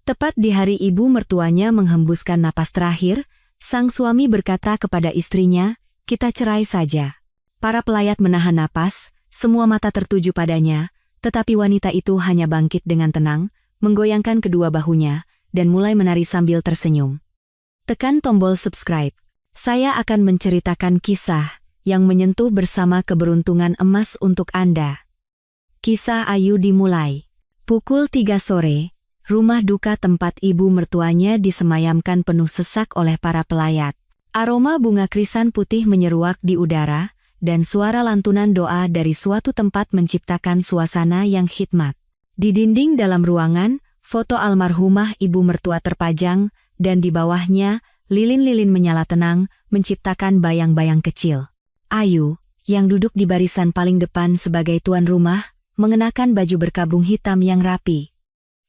Tepat di hari ibu mertuanya menghembuskan napas terakhir, sang suami berkata kepada istrinya, "Kita cerai saja." Para pelayat menahan napas, semua mata tertuju padanya, tetapi wanita itu hanya bangkit dengan tenang, menggoyangkan kedua bahunya, dan mulai menari sambil tersenyum. Tekan tombol subscribe. Saya akan menceritakan kisah yang menyentuh bersama keberuntungan emas untuk Anda. Kisah Ayu dimulai. Pukul 3 sore. Rumah duka tempat ibu mertuanya disemayamkan penuh sesak oleh para pelayat. Aroma bunga krisan putih menyeruak di udara, dan suara lantunan doa dari suatu tempat menciptakan suasana yang khidmat. Di dinding dalam ruangan, foto almarhumah ibu mertua terpajang, dan di bawahnya, lilin-lilin menyala tenang, menciptakan bayang-bayang kecil. Ayu, yang duduk di barisan paling depan sebagai tuan rumah, mengenakan baju berkabung hitam yang rapi.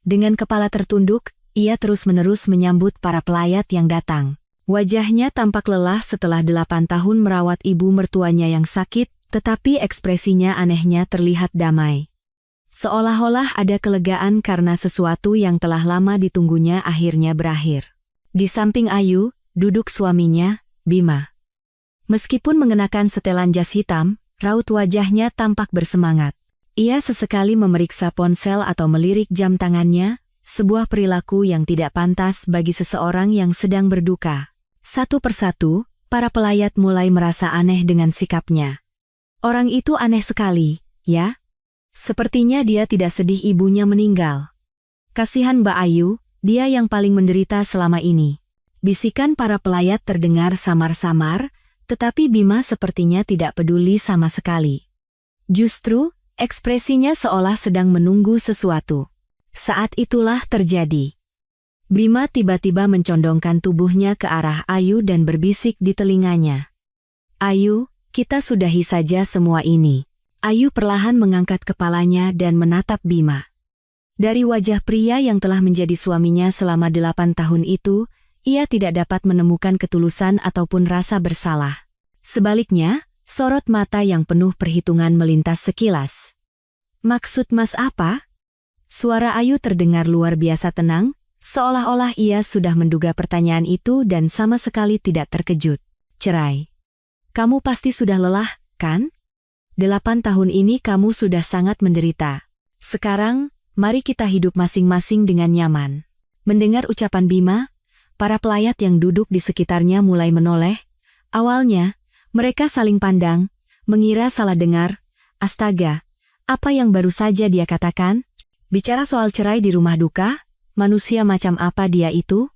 Dengan kepala tertunduk, ia terus-menerus menyambut para pelayat yang datang. Wajahnya tampak lelah setelah 8 tahun merawat ibu mertuanya yang sakit, tetapi ekspresinya anehnya terlihat damai. Seolah-olah ada kelegaan karena sesuatu yang telah lama ditunggunya akhirnya berakhir. Di samping Ayu, duduk suaminya, Bima. Meskipun mengenakan setelan jas hitam, raut wajahnya tampak bersemangat. Ia sesekali memeriksa ponsel atau melirik jam tangannya, sebuah perilaku yang tidak pantas bagi seseorang yang sedang berduka. Satu persatu, para pelayat mulai merasa aneh dengan sikapnya. Orang itu aneh sekali, ya? Sepertinya dia tidak sedih ibunya meninggal. Kasihan Mbak Ayu, dia yang paling menderita selama ini. Bisikan para pelayat terdengar samar-samar, tetapi Bima sepertinya tidak peduli sama sekali. Justru, ekspresinya seolah sedang menunggu sesuatu. Saat itulah terjadi. Bima tiba-tiba mencondongkan tubuhnya ke arah Ayu dan berbisik di telinganya. "Ayu, kita sudahi saja semua ini." Ayu perlahan mengangkat kepalanya dan menatap Bima. Dari wajah pria yang telah menjadi suaminya selama 8 tahun itu, ia tidak dapat menemukan ketulusan ataupun rasa bersalah. Sebaliknya, sorot mata yang penuh perhitungan melintas sekilas. "Maksud Mas apa?" Suara Ayu terdengar luar biasa tenang, seolah-olah ia sudah menduga pertanyaan itu dan sama sekali tidak terkejut. "Cerai. Kamu pasti sudah lelah, kan? 8 tahun ini kamu sudah sangat menderita. Sekarang, mari kita hidup masing-masing dengan nyaman." Mendengar ucapan Bima, para pelayat yang duduk di sekitarnya mulai menoleh. Awalnya, mereka saling pandang, mengira salah dengar. Astaga, apa yang baru saja dia katakan? Bicara soal cerai di rumah duka? Manusia macam apa dia itu?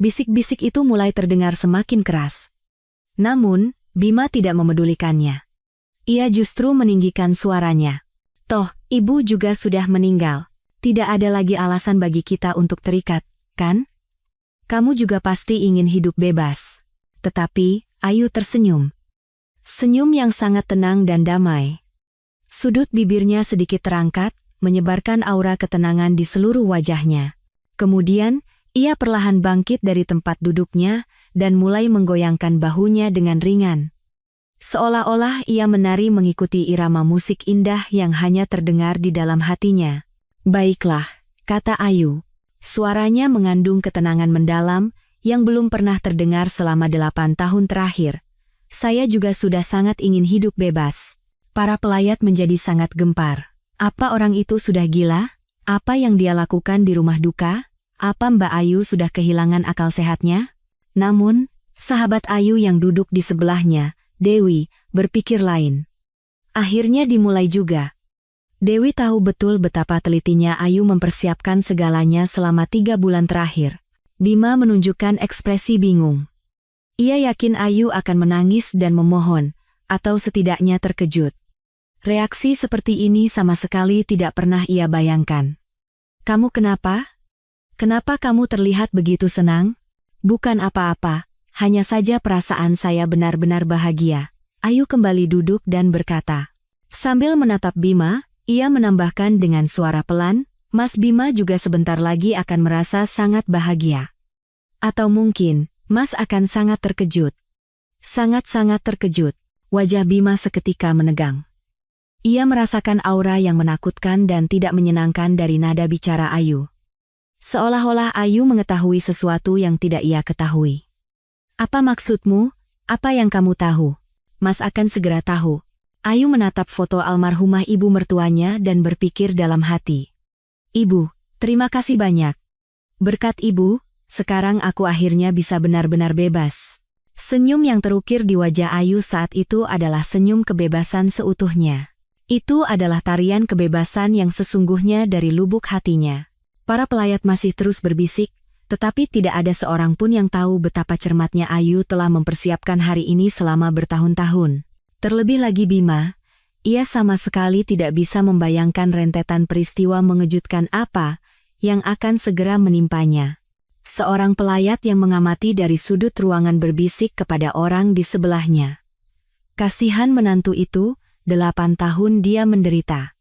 Bisik-bisik itu mulai terdengar semakin keras. Namun, Bima tidak memedulikannya. Ia justru meninggikan suaranya. "Toh, ibu juga sudah meninggal. Tidak ada lagi alasan bagi kita untuk terikat, kan? Kamu juga pasti ingin hidup bebas." Tetapi, Ayu tersenyum. Senyum yang sangat tenang dan damai. Sudut bibirnya sedikit terangkat, menyebarkan aura ketenangan di seluruh wajahnya. Kemudian, ia perlahan bangkit dari tempat duduknya dan mulai menggoyangkan bahunya dengan ringan. Seolah-olah ia menari mengikuti irama musik indah yang hanya terdengar di dalam hatinya. "Baiklah," kata Ayu. Suaranya mengandung ketenangan mendalam yang belum pernah terdengar selama 8 tahun terakhir. "Saya juga sudah sangat ingin hidup bebas." Para pelayat menjadi sangat gempar. Apa orang itu sudah gila? Apa yang dia lakukan di rumah duka? Apa Mbak Ayu sudah kehilangan akal sehatnya? Namun, sahabat Ayu yang duduk di sebelahnya, Dewi, berpikir lain. Akhirnya dimulai juga. Dewi tahu betul betapa telitinya Ayu mempersiapkan segalanya selama 3 bulan terakhir. Bima menunjukkan ekspresi bingung. Ia yakin Ayu akan menangis dan memohon, atau setidaknya terkejut. Reaksi seperti ini sama sekali tidak pernah ia bayangkan. "Kamu kenapa? Kenapa kamu terlihat begitu senang?" "Bukan apa-apa, hanya saja perasaan saya benar-benar bahagia." Ayu kembali duduk dan berkata. Sambil menatap Bima, ia menambahkan dengan suara pelan, "Mas Bima juga sebentar lagi akan merasa sangat bahagia. Atau mungkin, Mas akan sangat terkejut." Sangat-sangat terkejut. Wajah Bima seketika menegang. Ia merasakan aura yang menakutkan dan tidak menyenangkan dari nada bicara Ayu. Seolah-olah Ayu mengetahui sesuatu yang tidak ia ketahui. Apa maksudmu? Apa yang kamu tahu? Mas akan segera tahu. Ayu menatap foto almarhumah ibu mertuanya dan berpikir dalam hati. Ibu, terima kasih banyak. Berkat ibu, sekarang aku akhirnya bisa benar-benar bebas. Senyum yang terukir di wajah Ayu saat itu adalah senyum kebebasan seutuhnya. Itu adalah tarian kebebasan yang sesungguhnya dari lubuk hatinya. Para pelayat masih terus berbisik, tetapi tidak ada seorang pun yang tahu betapa cermatnya Ayu telah mempersiapkan hari ini selama bertahun-tahun. Terlebih lagi Bima, ia sama sekali tidak bisa membayangkan rentetan peristiwa mengejutkan apa yang akan segera menimpanya. Seorang pelayat yang mengamati dari sudut ruangan berbisik kepada orang di sebelahnya. Kasihan menantu itu, 8 tahun dia menderita.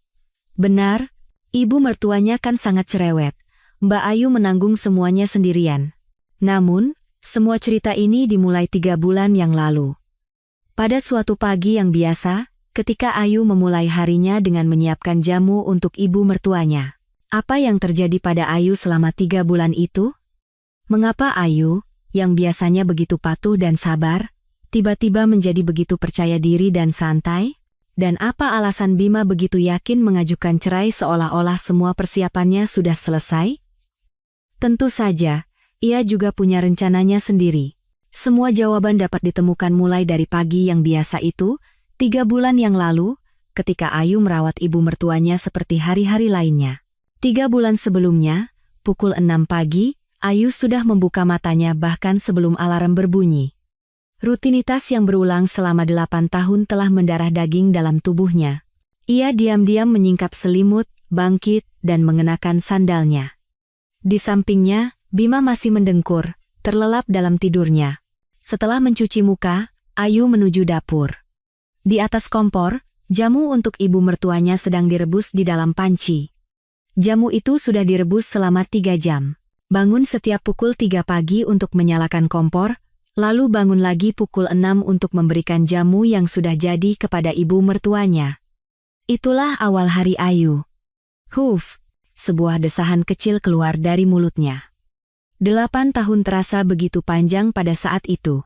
Benar, ibu mertuanya kan sangat cerewet. Mbak Ayu menanggung semuanya sendirian. Namun, semua cerita ini dimulai 3 bulan yang lalu. Pada suatu pagi yang biasa, ketika Ayu memulai harinya dengan menyiapkan jamu untuk ibu mertuanya. Apa yang terjadi pada Ayu selama 3 bulan itu? Mengapa Ayu, yang biasanya begitu patuh dan sabar, tiba-tiba menjadi begitu percaya diri dan santai? Dan apa alasan Bima begitu yakin mengajukan cerai seolah-olah semua persiapannya sudah selesai? Tentu saja, ia juga punya rencananya sendiri. Semua jawaban dapat ditemukan mulai dari pagi yang biasa itu, 3 bulan yang lalu, ketika Ayu merawat ibu mertuanya seperti hari-hari lainnya. 3 bulan sebelumnya, pukul 6 pagi, Ayu sudah membuka matanya bahkan sebelum alarm berbunyi. Rutinitas yang berulang selama 8 tahun telah mendarah daging dalam tubuhnya. Ia diam-diam menyingkap selimut, bangkit, dan mengenakan sandalnya. Di sampingnya, Bima masih mendengkur, terlelap dalam tidurnya. Setelah mencuci muka, Ayu menuju dapur. Di atas kompor, jamu untuk ibu mertuanya sedang direbus di dalam panci. Jamu itu sudah direbus selama 3 jam. Bangun setiap pukul 3 pagi untuk menyalakan kompor, lalu bangun lagi pukul 6 untuk memberikan jamu yang sudah jadi kepada ibu mertuanya. Itulah awal hari Ayu. Huf, sebuah desahan kecil keluar dari mulutnya. 8 tahun terasa begitu panjang pada saat itu.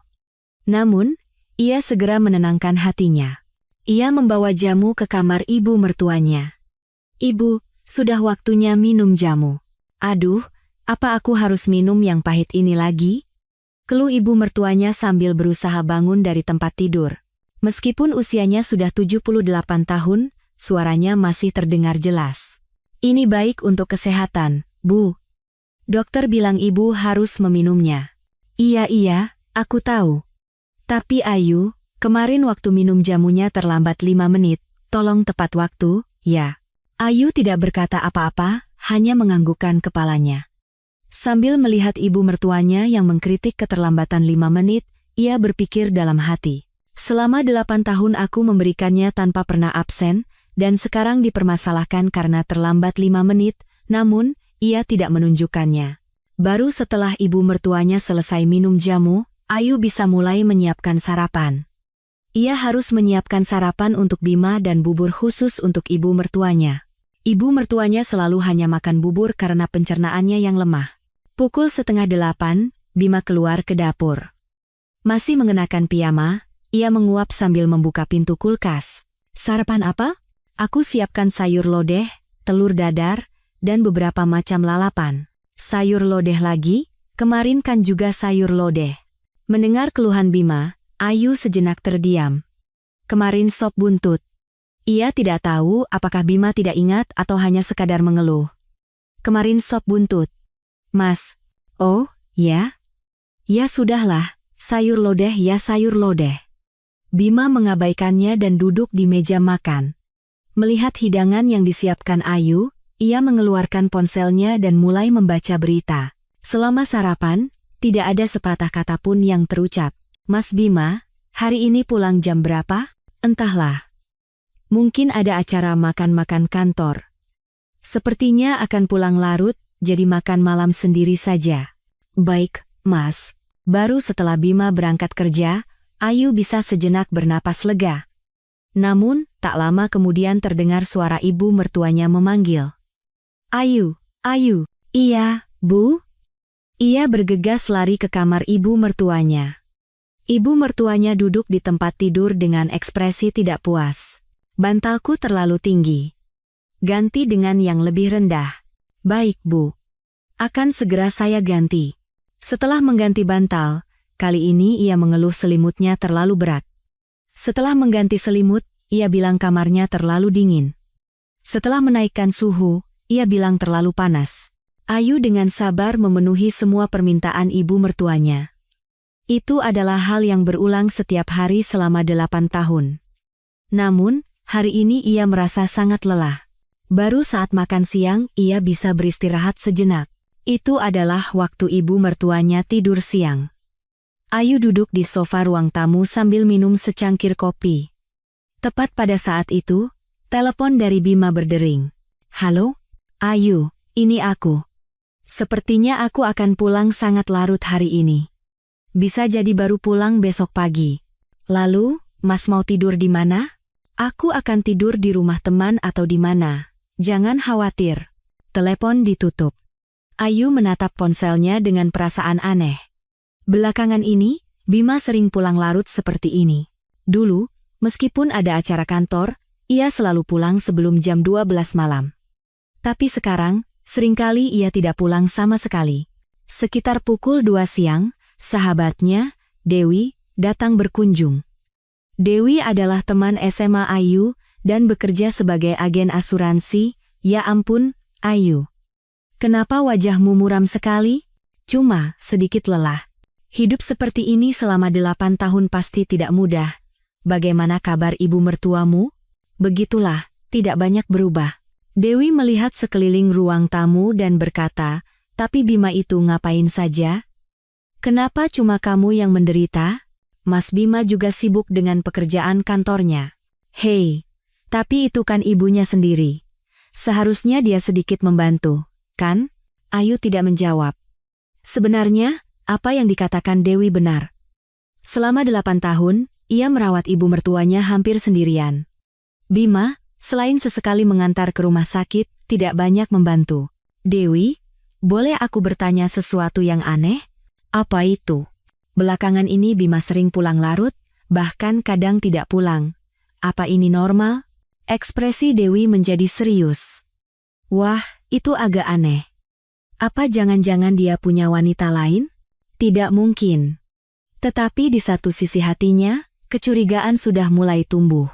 Namun, ia segera menenangkan hatinya. Ia membawa jamu ke kamar ibu mertuanya. Ibu, sudah waktunya minum jamu. Aduh, apa aku harus minum yang pahit ini lagi? Keluh ibu mertuanya sambil berusaha bangun dari tempat tidur. Meskipun usianya sudah 78 tahun, suaranya masih terdengar jelas. Ini baik untuk kesehatan, Bu. Dokter bilang ibu harus meminumnya. Iya, aku tahu. Tapi Ayu, kemarin waktu minum jamunya terlambat 5 menit, tolong tepat waktu, ya. Ayu tidak berkata apa-apa, hanya menganggukkan kepalanya. Sambil melihat ibu mertuanya yang mengkritik keterlambatan 5 menit, ia berpikir dalam hati. Selama 8 tahun aku memberikannya tanpa pernah absen, dan sekarang dipermasalahkan karena terlambat 5 menit, namun, ia tidak menunjukkannya. Baru setelah ibu mertuanya selesai minum jamu, Ayu bisa mulai menyiapkan sarapan. Ia harus menyiapkan sarapan untuk Bima dan bubur khusus untuk ibu mertuanya. Ibu mertuanya selalu hanya makan bubur karena pencernaannya yang lemah. Pukul 7:30, Bima keluar ke dapur. Masih mengenakan piyama, ia menguap sambil membuka pintu kulkas. Sarapan apa? Aku siapkan sayur lodeh, telur dadar, dan beberapa macam lalapan. Sayur lodeh lagi? Kemarin kan juga sayur lodeh. Mendengar keluhan Bima, Ayu sejenak terdiam. Kemarin sop buntut. Ia tidak tahu apakah Bima tidak ingat atau hanya sekadar mengeluh. Kemarin sop buntut. Mas, oh, ya? Ya sudahlah, sayur lodeh ya sayur lodeh. Bima mengabaikannya dan duduk di meja makan. Melihat hidangan yang disiapkan Ayu, ia mengeluarkan ponselnya dan mulai membaca berita. Selama sarapan, tidak ada sepatah kata pun yang terucap. Mas Bima, hari ini pulang jam berapa? Entahlah. Mungkin ada acara makan-makan kantor. Sepertinya akan pulang larut, jadi makan malam sendiri saja. Baik, Mas. Baru setelah Bima berangkat kerja, Ayu bisa sejenak bernapas lega. Namun, tak lama kemudian terdengar suara ibu mertuanya memanggil. Ayu, Ayu. Iya, Bu? Ia bergegas lari ke kamar ibu mertuanya. Ibu mertuanya duduk di tempat tidur dengan ekspresi tidak puas. Bantalku terlalu tinggi. Ganti dengan yang lebih rendah. Baik, Bu. Akan segera saya ganti. Setelah mengganti bantal, kali ini ia mengeluh selimutnya terlalu berat. Setelah mengganti selimut, ia bilang kamarnya terlalu dingin. Setelah menaikkan suhu, ia bilang terlalu panas. Ayu dengan sabar memenuhi semua permintaan ibu mertuanya. Itu adalah hal yang berulang setiap hari selama 8 tahun. Namun, hari ini ia merasa sangat lelah. Baru saat makan siang, ia bisa beristirahat sejenak. Itu adalah waktu ibu mertuanya tidur siang. Ayu duduk di sofa ruang tamu sambil minum secangkir kopi. Tepat pada saat itu, telepon dari Bima berdering. Halo? Ayu, ini aku. Sepertinya aku akan pulang sangat larut hari ini. Bisa jadi baru pulang besok pagi. Lalu, Mas mau tidur di mana? Aku akan tidur di rumah teman atau di mana. Jangan khawatir. Telepon ditutup. Ayu menatap ponselnya dengan perasaan aneh. Belakangan ini, Bima sering pulang larut seperti ini. Dulu, meskipun ada acara kantor, ia selalu pulang sebelum jam 12 malam. Tapi sekarang, seringkali ia tidak pulang sama sekali. Sekitar pukul 2 siang, sahabatnya, Dewi, datang berkunjung. Dewi adalah teman SMA Ayu dan bekerja sebagai agen asuransi. Ya ampun, Ayu. Kenapa wajahmu muram sekali? Cuma sedikit lelah. Hidup seperti ini selama 8 tahun pasti tidak mudah. Bagaimana kabar ibu mertuamu? Begitulah, tidak banyak berubah. Dewi melihat sekeliling ruang tamu dan berkata, tapi Bima itu ngapain saja? Kenapa cuma kamu yang menderita? Mas Bima juga sibuk dengan pekerjaan kantornya. Hei, tapi itu kan ibunya sendiri. Seharusnya dia sedikit membantu, kan? Ayu tidak menjawab. Sebenarnya, apa yang dikatakan Dewi benar. Selama 8 tahun, ia merawat ibu mertuanya hampir sendirian. Bima, selain sesekali mengantar ke rumah sakit, tidak banyak membantu. Dewi, boleh aku bertanya sesuatu yang aneh? Apa itu? Belakangan ini Bima sering pulang larut, bahkan kadang tidak pulang. Apa ini normal? Ekspresi Dewi menjadi serius. Wah, itu agak aneh. Apa jangan-jangan dia punya wanita lain? Tidak mungkin. Tetapi di satu sisi hatinya, kecurigaan sudah mulai tumbuh.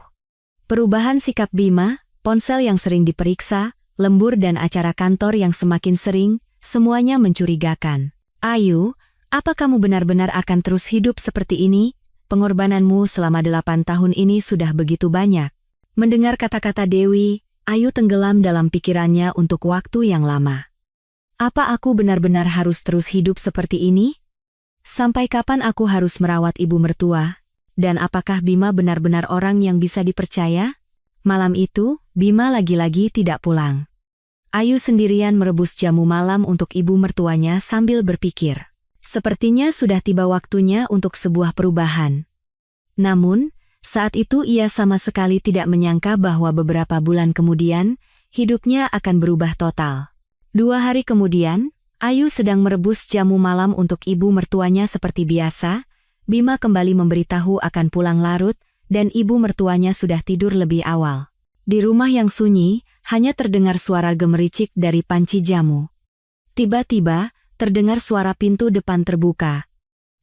Perubahan sikap Bima, ponsel yang sering diperiksa, lembur dan acara kantor yang semakin sering, semuanya mencurigakan. Ayu, apa kamu benar-benar akan terus hidup seperti ini? Pengorbananmu selama 8 tahun ini sudah begitu banyak. Mendengar kata-kata Dewi, Ayu tenggelam dalam pikirannya untuk waktu yang lama. Apa aku benar-benar harus terus hidup seperti ini? Sampai kapan aku harus merawat ibu mertua? Dan apakah Bima benar-benar orang yang bisa dipercaya? Malam itu, Bima lagi-lagi tidak pulang. Ayu sendirian merebus jamu malam untuk ibu mertuanya sambil berpikir. Sepertinya sudah tiba waktunya untuk sebuah perubahan. Namun, saat itu ia sama sekali tidak menyangka bahwa beberapa bulan kemudian, hidupnya akan berubah total. 2 hari kemudian, Ayu sedang merebus jamu malam untuk ibu mertuanya seperti biasa. Bima kembali memberitahu akan pulang larut, dan ibu mertuanya sudah tidur lebih awal. Di rumah yang sunyi, hanya terdengar suara gemericik dari panci jamu. Tiba-tiba, terdengar suara pintu depan terbuka.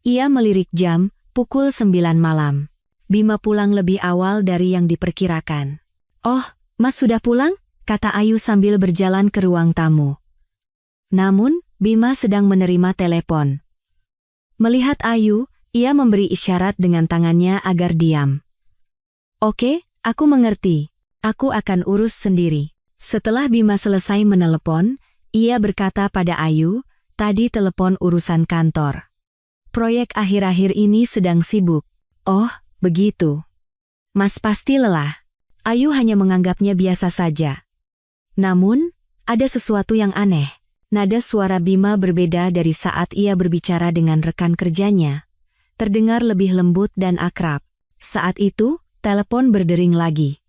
Ia melirik jam, pukul 9 malam. Bima pulang lebih awal dari yang diperkirakan. Oh, Mas sudah pulang? Kata Ayu sambil berjalan ke ruang tamu. Namun, Bima sedang menerima telepon. Melihat Ayu, ia memberi isyarat dengan tangannya agar diam. Oke, aku mengerti. Aku akan urus sendiri. Setelah Bima selesai menelepon, ia berkata pada Ayu, tadi telepon urusan kantor. Proyek akhir-akhir ini sedang sibuk. Oh, begitu. Mas pasti lelah. Ayu hanya menganggapnya biasa saja. Namun, ada sesuatu yang aneh. Nada suara Bima berbeda dari saat ia berbicara dengan rekan kerjanya. Terdengar lebih lembut dan akrab. Saat itu, telepon berdering lagi.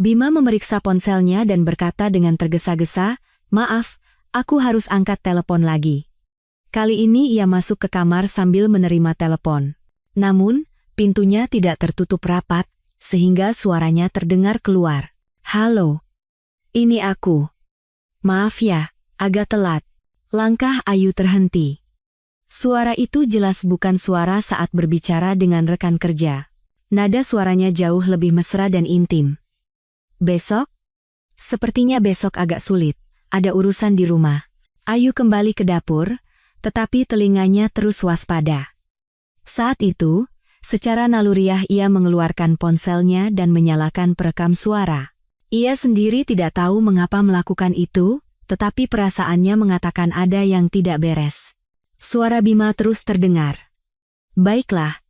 Bima memeriksa ponselnya dan berkata dengan tergesa-gesa, "Maaf, Aku harus angkat telepon lagi. Kali ini ia masuk ke kamar sambil menerima telepon. Namun, pintunya tidak tertutup rapat, sehingga suaranya terdengar keluar. Halo. Ini aku. Maaf ya, agak telat. Langkah Ayu terhenti. Suara itu jelas bukan suara saat berbicara dengan rekan kerja. Nada suaranya jauh lebih mesra dan intim. Besok? Sepertinya besok agak sulit, ada urusan di rumah. Ayu kembali ke dapur, tetapi telinganya terus waspada. Saat itu, secara naluriah ia mengeluarkan ponselnya dan menyalakan perekam suara. Ia sendiri tidak tahu mengapa melakukan itu, tetapi perasaannya mengatakan ada yang tidak beres. Suara Bima terus terdengar. Baiklah,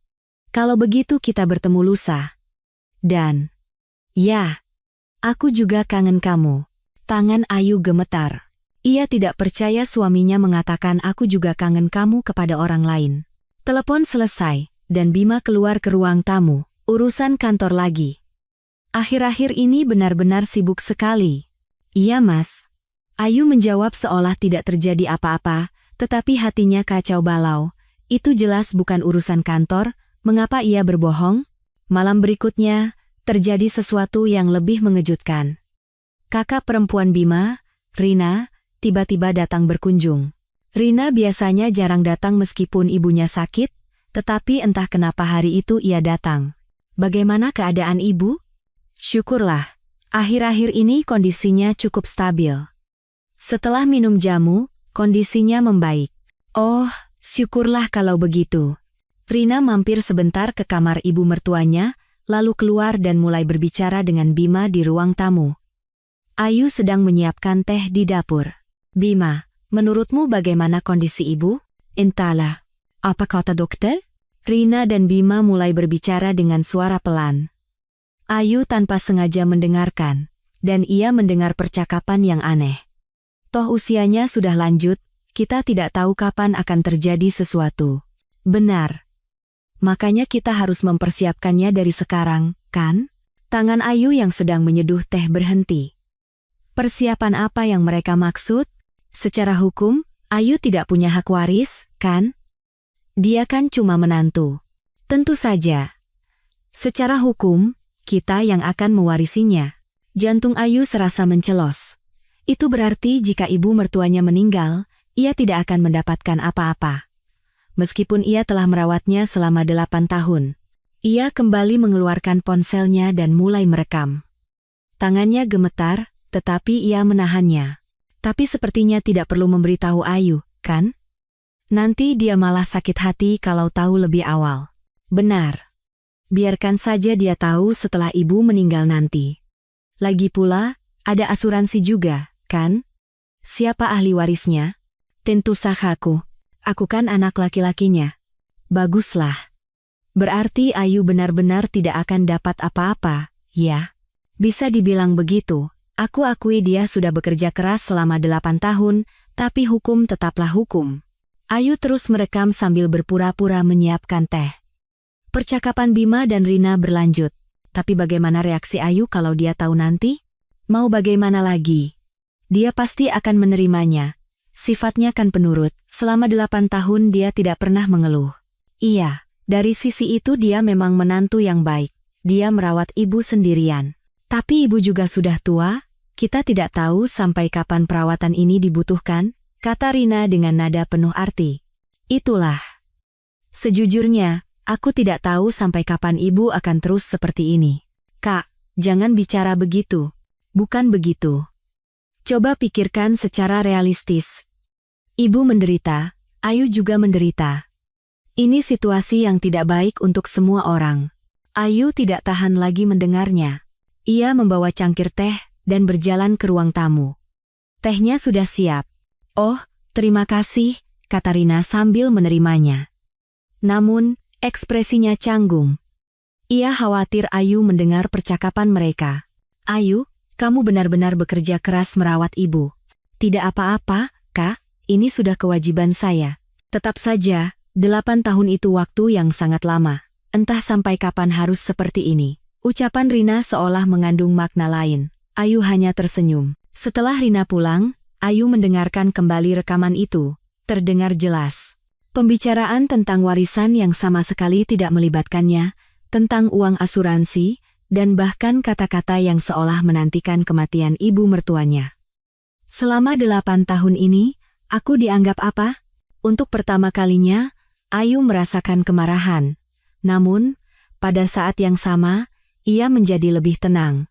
kalau begitu kita bertemu lusa. Dan, ya, aku juga kangen kamu. Tangan Ayu gemetar. Ia tidak percaya suaminya mengatakan aku juga kangen kamu kepada orang lain. Telepon selesai, dan Bima keluar ke ruang tamu. Urusan kantor lagi. Akhir-akhir ini benar-benar sibuk sekali. Iya mas. Ayu menjawab seolah tidak terjadi apa-apa, tetapi hatinya kacau balau. Itu jelas bukan urusan kantor, mengapa ia berbohong? Malam berikutnya, terjadi sesuatu yang lebih mengejutkan. Kakak perempuan Bima, Rina, tiba-tiba datang berkunjung. Rina biasanya jarang datang meskipun ibunya sakit, tetapi entah kenapa hari itu ia datang. Bagaimana keadaan ibu? Syukurlah, akhir-akhir ini kondisinya cukup stabil. Setelah minum jamu, kondisinya membaik. Oh, syukurlah kalau begitu. Rina mampir sebentar ke kamar ibu mertuanya, lalu keluar dan mulai berbicara dengan Bima di ruang tamu. Ayu sedang menyiapkan teh di dapur. Bima, menurutmu bagaimana kondisi ibu? Entahlah. Apa kata dokter? Rina dan Bima mulai berbicara dengan suara pelan. Ayu tanpa sengaja mendengarkan, dan ia mendengar percakapan yang aneh. Toh usianya sudah lanjut, kita tidak tahu kapan akan terjadi sesuatu. Benar. Makanya kita harus mempersiapkannya dari sekarang, kan? Tangan Ayu yang sedang menyeduh teh berhenti. Persiapan apa yang mereka maksud? Secara hukum, Ayu tidak punya hak waris, kan? Dia kan cuma menantu. Tentu saja. Secara hukum, kita yang akan mewarisinya. Jantung Ayu serasa mencelos. Itu berarti jika ibu mertuanya meninggal, ia tidak akan mendapatkan apa-apa. Meskipun ia telah merawatnya selama 8 tahun. Ia kembali mengeluarkan ponselnya dan mulai merekam. Tangannya gemetar, tetapi ia menahannya. Tapi sepertinya tidak perlu memberitahu Ayu, kan? Nanti dia malah sakit hati kalau tahu lebih awal. Benar. Biarkan saja dia tahu setelah ibu meninggal nanti. Lagi pula, ada asuransi juga, kan? Siapa ahli warisnya? Tentu saja aku. Aku kan anak laki-lakinya. Baguslah. Berarti Ayu benar-benar tidak akan dapat apa-apa, ya? Bisa dibilang begitu. Aku akui dia sudah bekerja keras selama 8 tahun, tapi hukum tetaplah hukum. Ayu terus merekam sambil berpura-pura menyiapkan teh. Percakapan Bima dan Rina berlanjut. Tapi bagaimana reaksi Ayu kalau dia tahu nanti? Mau bagaimana lagi? Dia pasti akan menerimanya. Sifatnya kan penurut, selama 8 tahun dia tidak pernah mengeluh. Iya, dari sisi itu dia memang menantu yang baik. Dia merawat ibu sendirian. Tapi ibu juga sudah tua, kita tidak tahu sampai kapan perawatan ini dibutuhkan, kata Rina dengan nada penuh arti. Itulah. Sejujurnya, aku tidak tahu sampai kapan ibu akan terus seperti ini. Kak, jangan bicara begitu. Bukan begitu. Coba pikirkan secara realistis. Ibu menderita, Ayu juga menderita. Ini situasi yang tidak baik untuk semua orang. Ayu tidak tahan lagi mendengarnya. Ia membawa cangkir teh dan berjalan ke ruang tamu. Tehnya sudah siap. Oh, terima kasih, kata Rina sambil menerimanya. Namun, ekspresinya canggung. Ia khawatir Ayu mendengar percakapan mereka. Ayu, kamu benar-benar bekerja keras merawat ibu. Tidak apa-apa, Kak, ini sudah kewajiban saya. Tetap saja, 8 tahun itu waktu yang sangat lama. Entah sampai kapan harus seperti ini. Ucapan Rina seolah mengandung makna lain. Ayu hanya tersenyum. Setelah Rina pulang, Ayu mendengarkan kembali rekaman itu. Terdengar jelas. Pembicaraan tentang warisan yang sama sekali tidak melibatkannya, tentang uang asuransi, dan bahkan kata-kata yang seolah menantikan kematian ibu mertuanya. Selama 8 tahun ini, aku dianggap apa? Untuk pertama kalinya, Ayu merasakan kemarahan. Namun, pada saat yang sama, ia menjadi lebih tenang.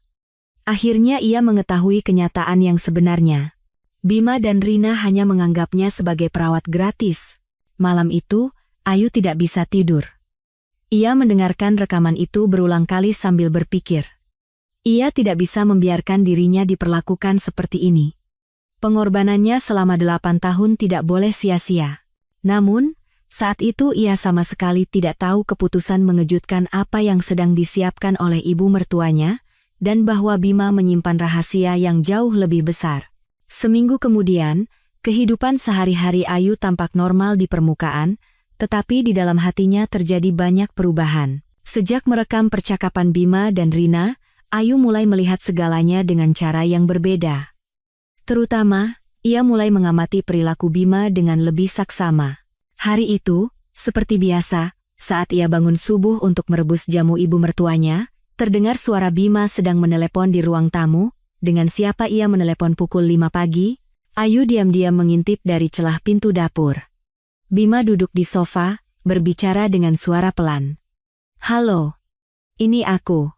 Akhirnya ia mengetahui kenyataan yang sebenarnya. Bima dan Rina hanya menganggapnya sebagai perawat gratis. Malam itu, Ayu tidak bisa tidur. Ia mendengarkan rekaman itu berulang kali sambil berpikir. Ia tidak bisa membiarkan dirinya diperlakukan seperti ini. Pengorbanannya selama 8 tahun tidak boleh sia-sia. Namun, saat itu ia sama sekali tidak tahu keputusan mengejutkan apa yang sedang disiapkan oleh ibu mertuanya, dan bahwa Bima menyimpan rahasia yang jauh lebih besar. Seminggu kemudian, kehidupan sehari-hari Ayu tampak normal di permukaan, tetapi di dalam hatinya terjadi banyak perubahan. Sejak merekam percakapan Bima dan Rina, Ayu mulai melihat segalanya dengan cara yang berbeda. Terutama, ia mulai mengamati perilaku Bima dengan lebih saksama. Hari itu, seperti biasa, saat ia bangun subuh untuk merebus jamu ibu mertuanya, terdengar suara Bima sedang menelepon di ruang tamu. Dengan siapa ia menelepon pukul 5 pagi, Ayu diam-diam mengintip dari celah pintu dapur. Bima duduk di sofa, berbicara dengan suara pelan. "Halo, ini aku.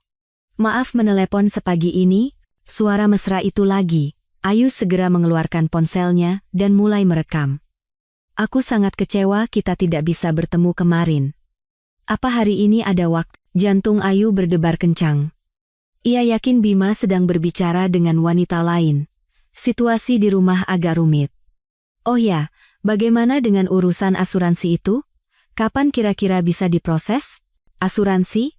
Maaf menelepon sepagi ini." Suara mesra itu lagi. Ayu segera mengeluarkan ponselnya dan mulai merekam. "Aku sangat kecewa kita tidak bisa bertemu kemarin. Apa hari ini ada waktu?" Jantung Ayu berdebar kencang. Ia yakin Bima sedang berbicara dengan wanita lain. Situasi di rumah agak rumit. "Oh ya, bagaimana dengan urusan asuransi itu? Kapan kira-kira bisa diproses? Asuransi?"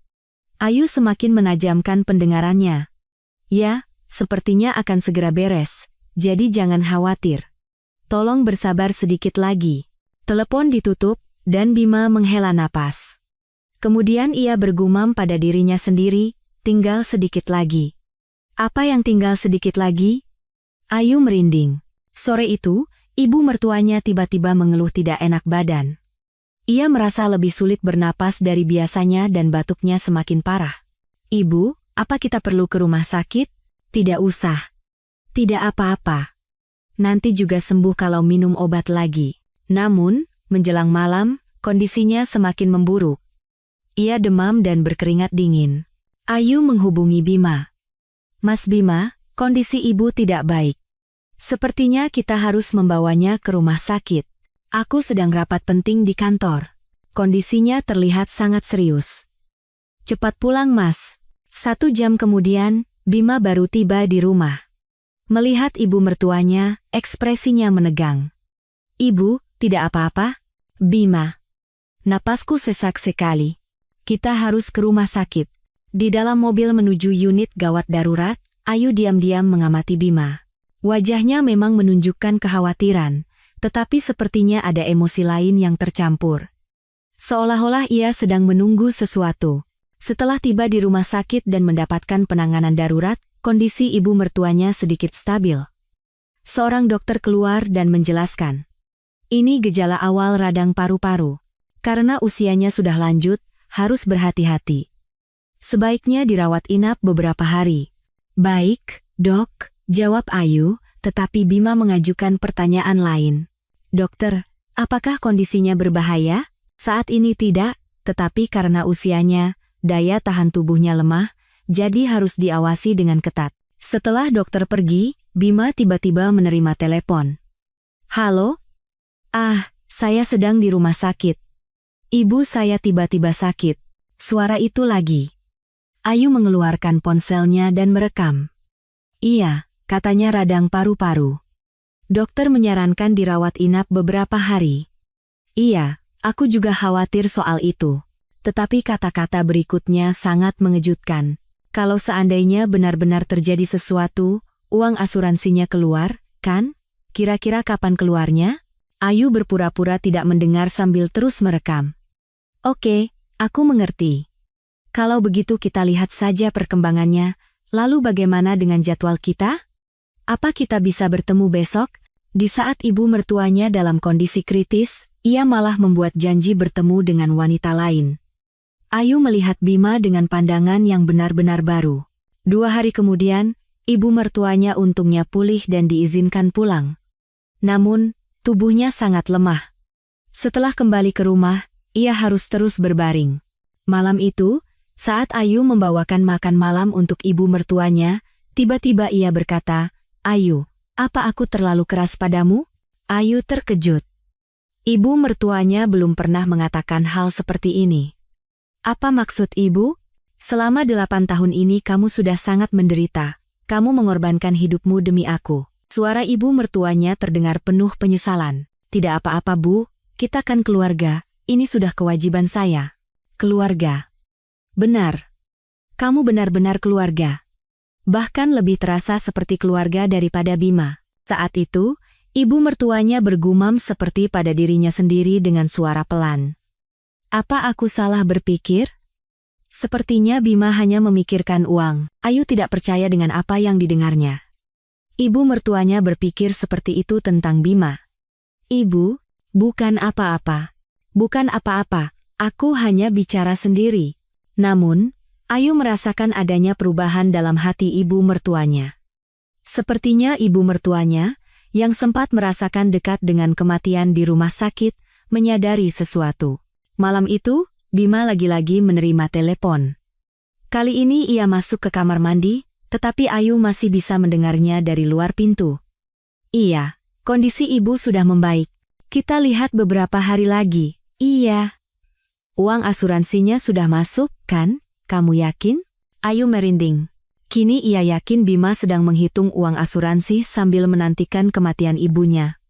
Ayu semakin menajamkan pendengarannya. "Ya, sepertinya akan segera beres, jadi jangan khawatir. Tolong bersabar sedikit lagi." Telepon ditutup, dan Bima menghela napas. Kemudian ia bergumam pada dirinya sendiri, "Tinggal sedikit lagi." "Apa yang tinggal sedikit lagi?" Ayu merinding. Sore itu, ibu mertuanya tiba-tiba mengeluh tidak enak badan. Ia merasa lebih sulit bernapas dari biasanya dan batuknya semakin parah. "Ibu, apa kita perlu ke rumah sakit?" "Tidak usah. Tidak apa-apa. Nanti juga sembuh kalau minum obat lagi." Namun, menjelang malam, kondisinya semakin memburuk. Ia demam dan berkeringat dingin. Ayu menghubungi Bima. "Mas Bima, kondisi ibu tidak baik. Sepertinya kita harus membawanya ke rumah sakit. Aku sedang rapat penting di kantor. Kondisinya terlihat sangat serius." "Cepat pulang, Mas." 1 jam kemudian, Bima baru tiba di rumah. Melihat ibu mertuanya, ekspresinya menegang. "Ibu, tidak apa-apa?" "Bima, napasku sesak sekali. Kita harus ke rumah sakit." Di dalam mobil menuju unit gawat darurat, Ayu diam-diam mengamati Bima. Wajahnya memang menunjukkan kekhawatiran, tetapi sepertinya ada emosi lain yang tercampur. Seolah-olah ia sedang menunggu sesuatu. Setelah tiba di rumah sakit dan mendapatkan penanganan darurat, kondisi ibu mertuanya sedikit stabil. Seorang dokter keluar dan menjelaskan. "Ini gejala awal radang paru-paru. Karena usianya sudah lanjut, harus berhati-hati. Sebaiknya dirawat inap beberapa hari." "Baik, dok," jawab Ayu, tetapi Bima mengajukan pertanyaan lain. "Dokter, apakah kondisinya berbahaya?" "Saat ini tidak, tetapi karena usianya, daya tahan tubuhnya lemah, jadi harus diawasi dengan ketat." Setelah dokter pergi, Bima tiba-tiba menerima telepon. "Halo? Saya sedang di rumah sakit. Ibu saya tiba-tiba sakit." Suara itu lagi. Ayu mengeluarkan ponselnya dan merekam. "Iya, katanya radang paru-paru. Dokter menyarankan dirawat inap beberapa hari." "Iya, aku juga khawatir soal itu. Tetapi kata-kata berikutnya sangat mengejutkan. Kalau seandainya benar-benar terjadi sesuatu, uang asuransinya keluar, kan? Kira-kira kapan keluarnya?" Ayu berpura-pura tidak mendengar sambil terus merekam. "Oke, aku mengerti. Kalau begitu kita lihat saja perkembangannya, lalu bagaimana dengan jadwal kita?" Apa kita bisa bertemu besok? Di saat ibu mertuanya dalam kondisi kritis, ia malah membuat janji bertemu dengan wanita lain. Ayu melihat Bima dengan pandangan yang benar-benar baru. 2 hari kemudian, ibu mertuanya untungnya pulih dan diizinkan pulang. Namun, tubuhnya sangat lemah. Setelah kembali ke rumah, ia harus terus berbaring. Malam itu, saat Ayu membawakan makan malam untuk ibu mertuanya, tiba-tiba ia berkata, "Ayu, apa aku terlalu keras padamu?" Ayu terkejut. Ibu mertuanya belum pernah mengatakan hal seperti ini. "Apa maksud ibu? Selama 8 tahun ini kamu sudah sangat menderita. Kamu mengorbankan hidupmu demi aku." Suara ibu mertuanya terdengar penuh penyesalan. "Tidak apa-apa, Bu. Kita kan keluarga. Ini sudah kewajiban saya." "Keluarga?" "Benar. Kamu benar-benar keluarga. Bahkan lebih terasa seperti keluarga daripada Bima." Saat itu, ibu mertuanya bergumam seperti pada dirinya sendiri dengan suara pelan. "Apa aku salah berpikir? Sepertinya Bima hanya memikirkan uang." Ayu tidak percaya dengan apa yang didengarnya. Ibu mertuanya berpikir seperti itu tentang Bima. "Ibu, bukan apa-apa. Bukan apa-apa, aku hanya bicara sendiri." Namun, Ayu merasakan adanya perubahan dalam hati ibu mertuanya. Sepertinya ibu mertuanya, yang sempat merasakan dekat dengan kematian di rumah sakit, menyadari sesuatu. Malam itu, Bima lagi-lagi menerima telepon. Kali ini ia masuk ke kamar mandi, tetapi Ayu masih bisa mendengarnya dari luar pintu. "Iya, kondisi ibu sudah membaik. Kita lihat beberapa hari lagi." "Iya." "Uang asuransinya sudah masuk, kan? Kamu yakin?" Ayu merinding. Kini ia yakin Bima sedang menghitung uang asuransi sambil menantikan kematian ibunya.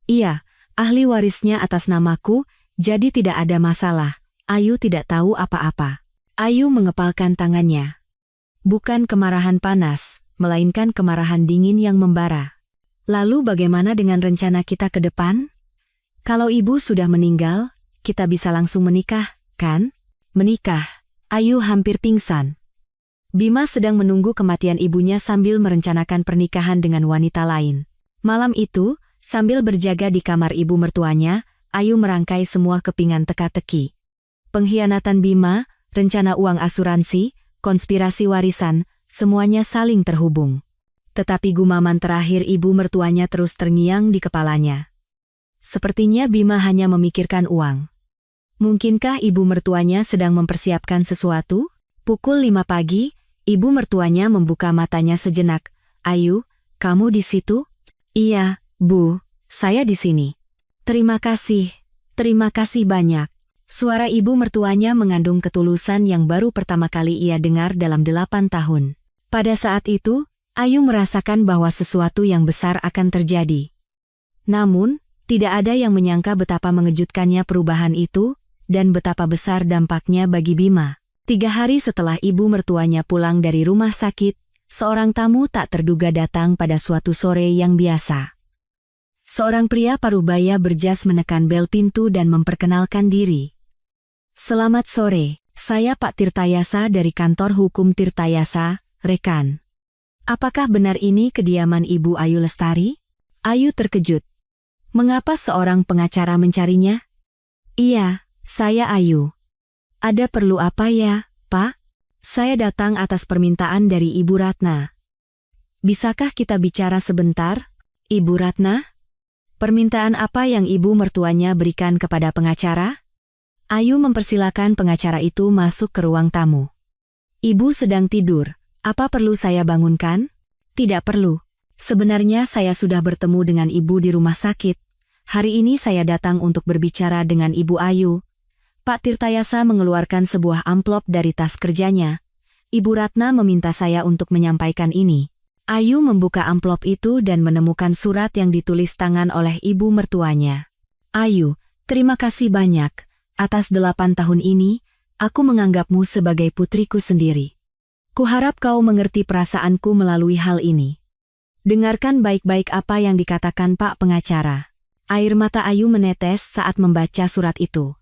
"Iya, ahli warisnya atas namaku, jadi tidak ada masalah." Ayu tidak tahu apa-apa. Ayu mengepalkan tangannya. Bukan kemarahan panas, melainkan kemarahan dingin yang membara. "Lalu bagaimana dengan rencana kita ke depan? Kalau ibu sudah meninggal, kita bisa langsung menikah, kan?" "Menikah?" Ayu hampir pingsan. Bima sedang menunggu kematian ibunya sambil merencanakan pernikahan dengan wanita lain. Malam itu, sambil berjaga di kamar ibu mertuanya, Ayu merangkai semua kepingan teka-teki. Pengkhianatan Bima, rencana uang asuransi, konspirasi warisan, semuanya saling terhubung. Tetapi gumaman terakhir ibu mertuanya terus terngiang di kepalanya. Sepertinya Bima hanya memikirkan uang. Mungkinkah ibu mertuanya sedang mempersiapkan sesuatu? Pukul 5 pagi, ibu mertuanya membuka matanya sejenak. "Ayu, kamu di situ?" "Iya, Bu, saya di sini." Terima kasih banyak." Suara ibu mertuanya mengandung ketulusan yang baru pertama kali ia dengar dalam 8 tahun. Pada saat itu, Ayu merasakan bahwa sesuatu yang besar akan terjadi. Namun, tidak ada yang menyangka betapa mengejutkannya perubahan itu, dan betapa besar dampaknya bagi Bima. 3 hari setelah ibu mertuanya pulang dari rumah sakit, seorang tamu tak terduga datang pada suatu sore yang biasa. Seorang pria parubaya berjas menekan bel pintu dan memperkenalkan diri. "Selamat sore, saya Pak Tirtayasa dari kantor hukum Tirtayasa, rekan. Apakah benar ini kediaman Ibu Ayu Lestari?" Ayu terkejut. Mengapa seorang pengacara mencarinya? "Iya, saya Ayu." "Ada perlu apa ya, Pak?" "Saya datang atas permintaan dari Ibu Ratna." "Bisakah kita bicara sebentar?" "Ibu Ratna? Permintaan apa yang ibu mertuanya berikan kepada pengacara?" Ayu mempersilakan pengacara itu masuk ke ruang tamu. "Ibu sedang tidur, apa perlu saya bangunkan?" "Tidak perlu. Sebenarnya saya sudah bertemu dengan ibu di rumah sakit. Hari ini saya datang untuk berbicara dengan Ibu Ayu." Pak Tirtayasa mengeluarkan sebuah amplop dari tas kerjanya. "Ibu Ratna meminta saya untuk menyampaikan ini." Ayu membuka amplop itu dan menemukan surat yang ditulis tangan oleh ibu mertuanya. "Ayu, terima kasih banyak. Atas 8 tahun ini, aku menganggapmu sebagai putriku sendiri. Kuharap kau mengerti perasaanku melalui hal ini." Dengarkan baik-baik apa yang dikatakan Pak pengacara. Air mata Ayu menetes saat membaca surat itu.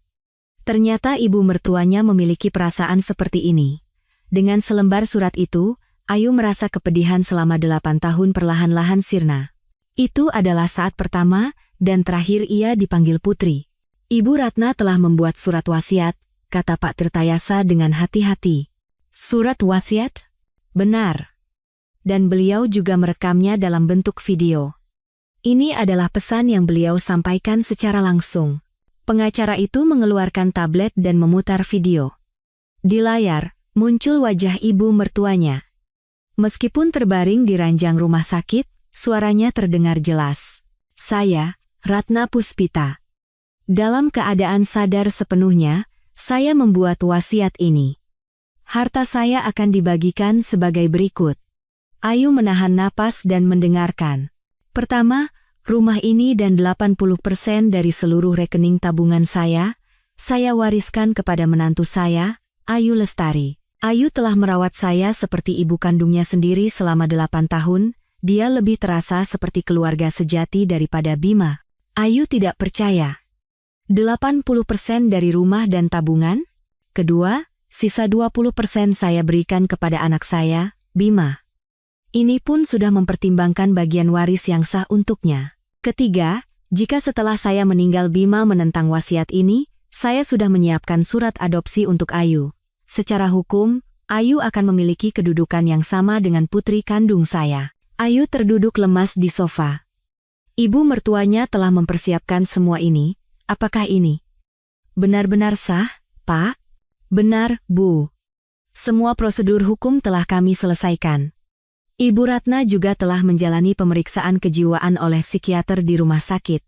Ternyata ibu mertuanya memiliki perasaan seperti ini. Dengan selembar surat itu, Ayu merasa kepedihan selama 8 tahun perlahan-lahan sirna. Itu adalah saat pertama dan terakhir ia dipanggil Putri. Ibu Ratna telah membuat surat wasiat, kata Pak Tirtayasa dengan hati-hati. Surat wasiat? Benar. Dan beliau juga merekamnya dalam bentuk video. Ini adalah pesan yang beliau sampaikan secara langsung. Pengacara itu mengeluarkan tablet dan memutar video. Di layar, muncul wajah ibu mertuanya. Meskipun terbaring di ranjang rumah sakit, suaranya terdengar jelas. Saya, Ratna Puspita. Dalam keadaan sadar sepenuhnya, saya membuat wasiat ini. Harta saya akan dibagikan sebagai berikut. Ayu menahan napas dan mendengarkan. Pertama, rumah ini dan 80% dari seluruh rekening tabungan saya wariskan kepada menantu saya, Ayu Lestari. Ayu telah merawat saya seperti ibu kandungnya sendiri selama 8 tahun, dia lebih terasa seperti keluarga sejati daripada Bima. Ayu tidak percaya. 80% dari rumah dan tabungan? Kedua, sisa 20% saya berikan kepada anak saya, Bima. Ini pun sudah mempertimbangkan bagian waris yang sah untuknya. Ketiga, jika setelah saya meninggal Bima menentang wasiat ini, saya sudah menyiapkan surat adopsi untuk Ayu. Secara hukum, Ayu akan memiliki kedudukan yang sama dengan putri kandung saya. Ayu terduduk lemas di sofa. Ibu mertuanya telah mempersiapkan semua ini. Apakah ini benar-benar sah, Pak? Benar, Bu. Semua prosedur hukum telah kami selesaikan. Ibu Ratna juga telah menjalani pemeriksaan kejiwaan oleh psikiater di rumah sakit.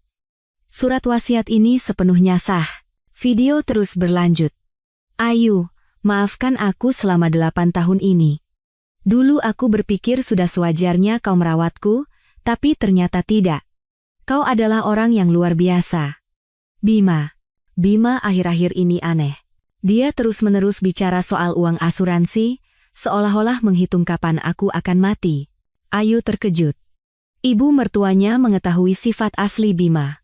Surat wasiat ini sepenuhnya sah. Video terus berlanjut. Ayu, maafkan aku selama 8 tahun ini. Dulu aku berpikir sudah sewajarnya kau merawatku, tapi ternyata tidak. Kau adalah orang yang luar biasa. Bima akhir-akhir ini aneh. Dia terus-menerus bicara soal uang asuransi, seolah-olah menghitung kapan aku akan mati. Ayu terkejut. Ibu mertuanya mengetahui sifat asli Bima.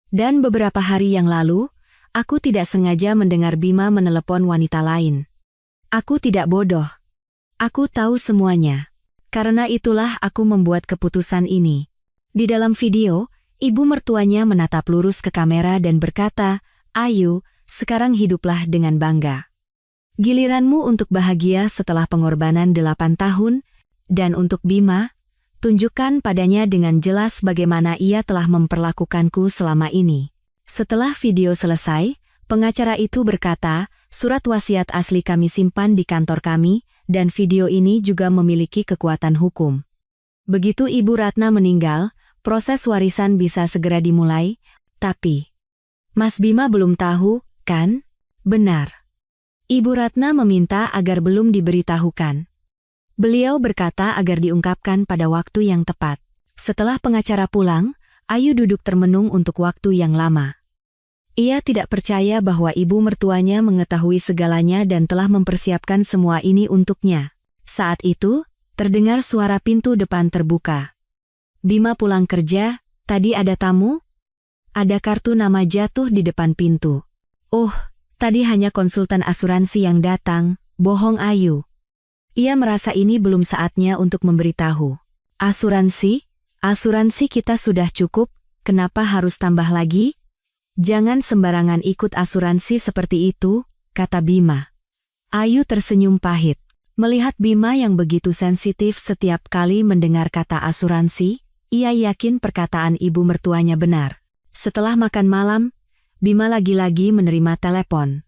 Dan beberapa hari yang lalu, aku tidak sengaja mendengar Bima menelepon wanita lain. Aku tidak bodoh. Aku tahu semuanya. Karena itulah aku membuat keputusan ini. Di dalam video, ibu mertuanya menatap lurus ke kamera dan berkata, Ayu, sekarang hiduplah dengan bangga. Giliranmu untuk bahagia setelah pengorbanan 8 tahun, dan untuk Bima, tunjukkan padanya dengan jelas bagaimana ia telah memperlakukanku selama ini. Setelah video selesai, pengacara itu berkata, surat wasiat asli kami simpan di kantor kami, dan video ini juga memiliki kekuatan hukum. Begitu Ibu Ratna meninggal, proses warisan bisa segera dimulai, tapi Mas Bima belum tahu, kan? Benar. Ibu Ratna meminta agar belum diberitahukan. Beliau berkata agar diungkapkan pada waktu yang tepat. Setelah pengacara pulang, Ayu duduk termenung untuk waktu yang lama. Ia tidak percaya bahwa ibu mertuanya mengetahui segalanya dan telah mempersiapkan semua ini untuknya. Saat itu, terdengar suara pintu depan terbuka. Bima pulang kerja, tadi ada tamu? Ada kartu nama jatuh di depan pintu. Oh, tadi hanya konsultan asuransi yang datang, bohong Ayu. Ia merasa ini belum saatnya untuk memberitahu. Asuransi? Asuransi kita sudah cukup, kenapa harus tambah lagi? Jangan sembarangan ikut asuransi seperti itu, kata Bima. Ayu tersenyum pahit. Melihat Bima yang begitu sensitif setiap kali mendengar kata asuransi, ia yakin perkataan ibu mertuanya benar. Setelah makan malam, Bima lagi-lagi menerima telepon.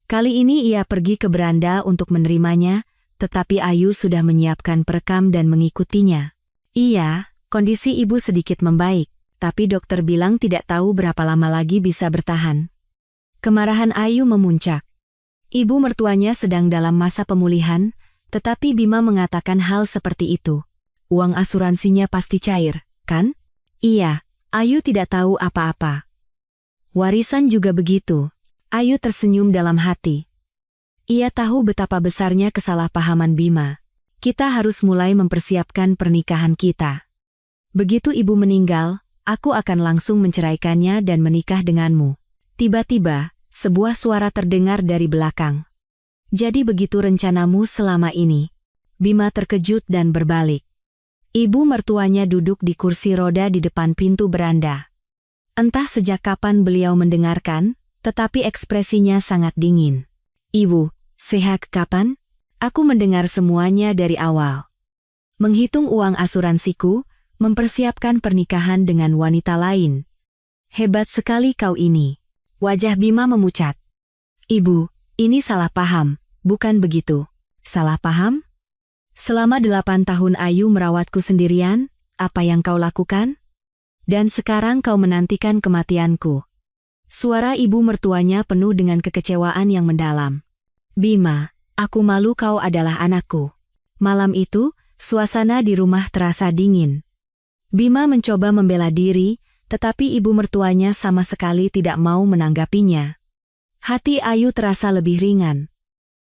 Kali ini ia pergi ke beranda untuk menerimanya, tetapi Ayu sudah menyiapkan perekam dan mengikutinya. Iya, kondisi ibu sedikit membaik, tapi dokter bilang tidak tahu berapa lama lagi bisa bertahan. Kemarahan Ayu memuncak. Ibu mertuanya sedang dalam masa pemulihan, tetapi Bima mengatakan hal seperti itu. Uang asuransinya pasti cair, kan? Iya, Ayu tidak tahu apa-apa. Warisan juga begitu. Ayu tersenyum dalam hati. Ia tahu betapa besarnya kesalahpahaman Bima. Kita harus mulai mempersiapkan pernikahan kita. Begitu ibu meninggal, aku akan langsung menceraikannya dan menikah denganmu. Tiba-tiba, sebuah suara terdengar dari belakang. Jadi begitu rencanamu selama ini? Bima terkejut dan berbalik. Ibu mertuanya duduk di kursi roda di depan pintu beranda. Entah sejak kapan beliau mendengarkan, tetapi ekspresinya sangat dingin. "Ibu, sehat kapan? Aku mendengar semuanya dari awal. Menghitung uang asuransiku, mempersiapkan pernikahan dengan wanita lain. Hebat sekali kau ini." Wajah Bima memucat. "Ibu, ini salah paham, bukan begitu." "Salah paham? Selama 8 tahun Ayu merawatku sendirian, apa yang kau lakukan? Dan sekarang kau menantikan kematianku." Suara ibu mertuanya penuh dengan kekecewaan yang mendalam. "Bima, aku malu kau adalah anakku." Malam itu, suasana di rumah terasa dingin. Bima mencoba membela diri, tetapi ibu mertuanya sama sekali tidak mau menanggapinya. Hati Ayu terasa lebih ringan.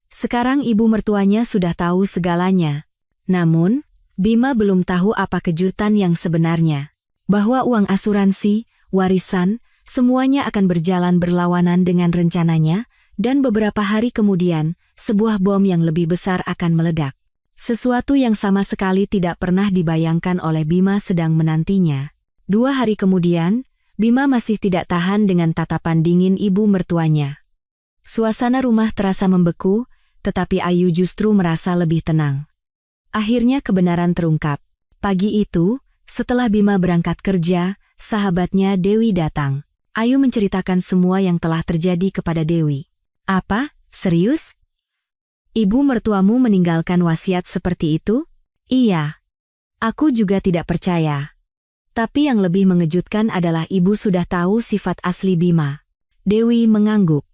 Sekarang ibu mertuanya sudah tahu segalanya. Namun, Bima belum tahu apa kejutan yang sebenarnya. Bahwa uang asuransi, warisan, semuanya akan berjalan berlawanan dengan rencananya, dan beberapa hari kemudian, sebuah bom yang lebih besar akan meledak. Sesuatu yang sama sekali tidak pernah dibayangkan oleh Bima sedang menantinya. 2 hari kemudian, Bima masih tidak tahan dengan tatapan dingin ibu mertuanya. Suasana rumah terasa membeku, tetapi Ayu justru merasa lebih tenang. Akhirnya kebenaran terungkap. Pagi itu, setelah Bima berangkat kerja, sahabatnya Dewi datang. Ayu menceritakan semua yang telah terjadi kepada Dewi. "Apa? Serius? Ibu mertuamu meninggalkan wasiat seperti itu?" "Iya. Aku juga tidak percaya. Tapi yang lebih mengejutkan adalah ibu sudah tahu sifat asli Bima." Dewi mengangguk.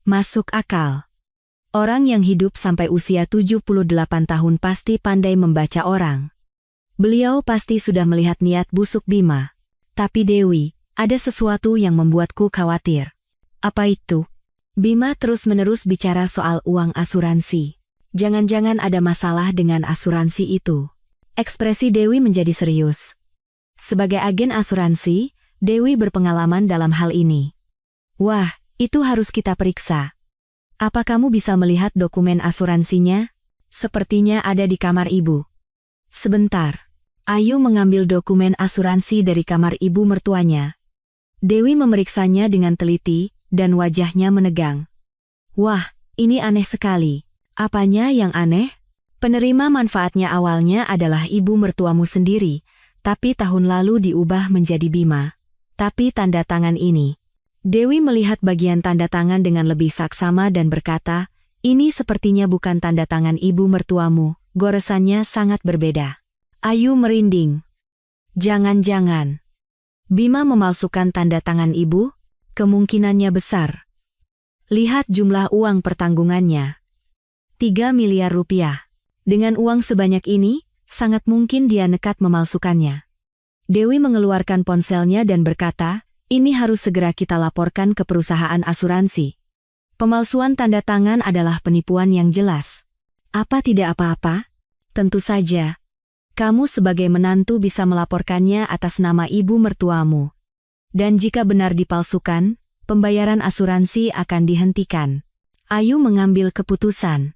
"Masuk akal. Orang yang hidup sampai usia 78 tahun pasti pandai membaca orang. Beliau pasti sudah melihat niat busuk Bima. Tapi Dewi, ada sesuatu yang membuatku khawatir." "Apa itu?" Bima terus-menerus bicara soal uang asuransi. Jangan-jangan ada masalah dengan asuransi itu. Ekspresi Dewi menjadi serius. Sebagai agen asuransi, Dewi berpengalaman dalam hal ini. "Wah, itu harus kita periksa. Apa kamu bisa melihat dokumen asuransinya? Sepertinya ada di kamar ibu." "Sebentar." Ayu mengambil dokumen asuransi dari kamar ibu mertuanya. Dewi memeriksanya dengan teliti, dan wajahnya menegang. "Wah, ini aneh sekali." "Apanya yang aneh?" "Penerima manfaatnya awalnya adalah ibu mertuamu sendiri, tapi tahun lalu diubah menjadi Bima. Tapi tanda tangan ini." Dewi melihat bagian tanda tangan dengan lebih saksama dan berkata, "Ini sepertinya bukan tanda tangan ibu mertuamu, goresannya sangat berbeda." Ayu merinding. "Jangan-jangan Bima memalsukan tanda tangan ibu? Kemungkinannya besar. Lihat jumlah uang pertanggungannya. 3 miliar rupiah. Dengan uang sebanyak ini, sangat mungkin dia nekat memalsukannya." Dewi mengeluarkan ponselnya dan berkata, "Ini harus segera kita laporkan ke perusahaan asuransi. Pemalsuan tanda tangan adalah penipuan yang jelas." "Apa tidak apa-apa?" "Tentu saja. Kamu sebagai menantu bisa melaporkannya atas nama ibu mertuamu. Dan jika benar dipalsukan, pembayaran asuransi akan dihentikan." Ayu mengambil keputusan.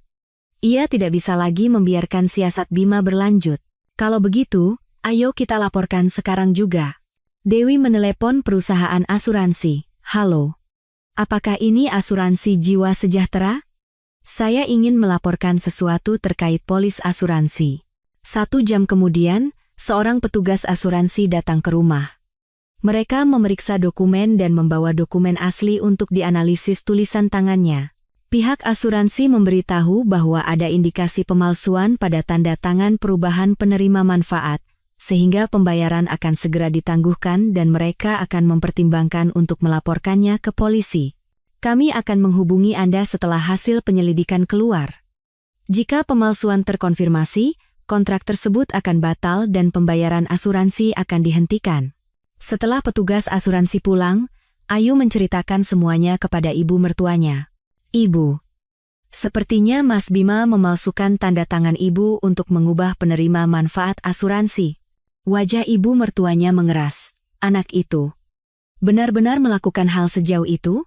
Ia tidak bisa lagi membiarkan siasat Bima berlanjut. "Kalau begitu, ayo kita laporkan sekarang juga." Dewi menelepon perusahaan asuransi. "Halo. Apakah ini asuransi jiwa sejahtera? Saya ingin melaporkan sesuatu terkait polis asuransi." 1 jam kemudian, seorang petugas asuransi datang ke rumah. Mereka memeriksa dokumen dan membawa dokumen asli untuk dianalisis tulisan tangannya. Pihak asuransi memberitahu bahwa ada indikasi pemalsuan pada tanda tangan perubahan penerima manfaat, sehingga pembayaran akan segera ditangguhkan dan mereka akan mempertimbangkan untuk melaporkannya ke polisi. "Kami akan menghubungi Anda setelah hasil penyelidikan keluar. Jika pemalsuan terkonfirmasi, kontrak tersebut akan batal dan pembayaran asuransi akan dihentikan." Setelah petugas asuransi pulang, Ayu menceritakan semuanya kepada ibu mertuanya. "Ibu, sepertinya Mas Bima memalsukan tanda tangan ibu untuk mengubah penerima manfaat asuransi." Wajah ibu mertuanya mengeras. "Anak itu benar-benar melakukan hal sejauh itu?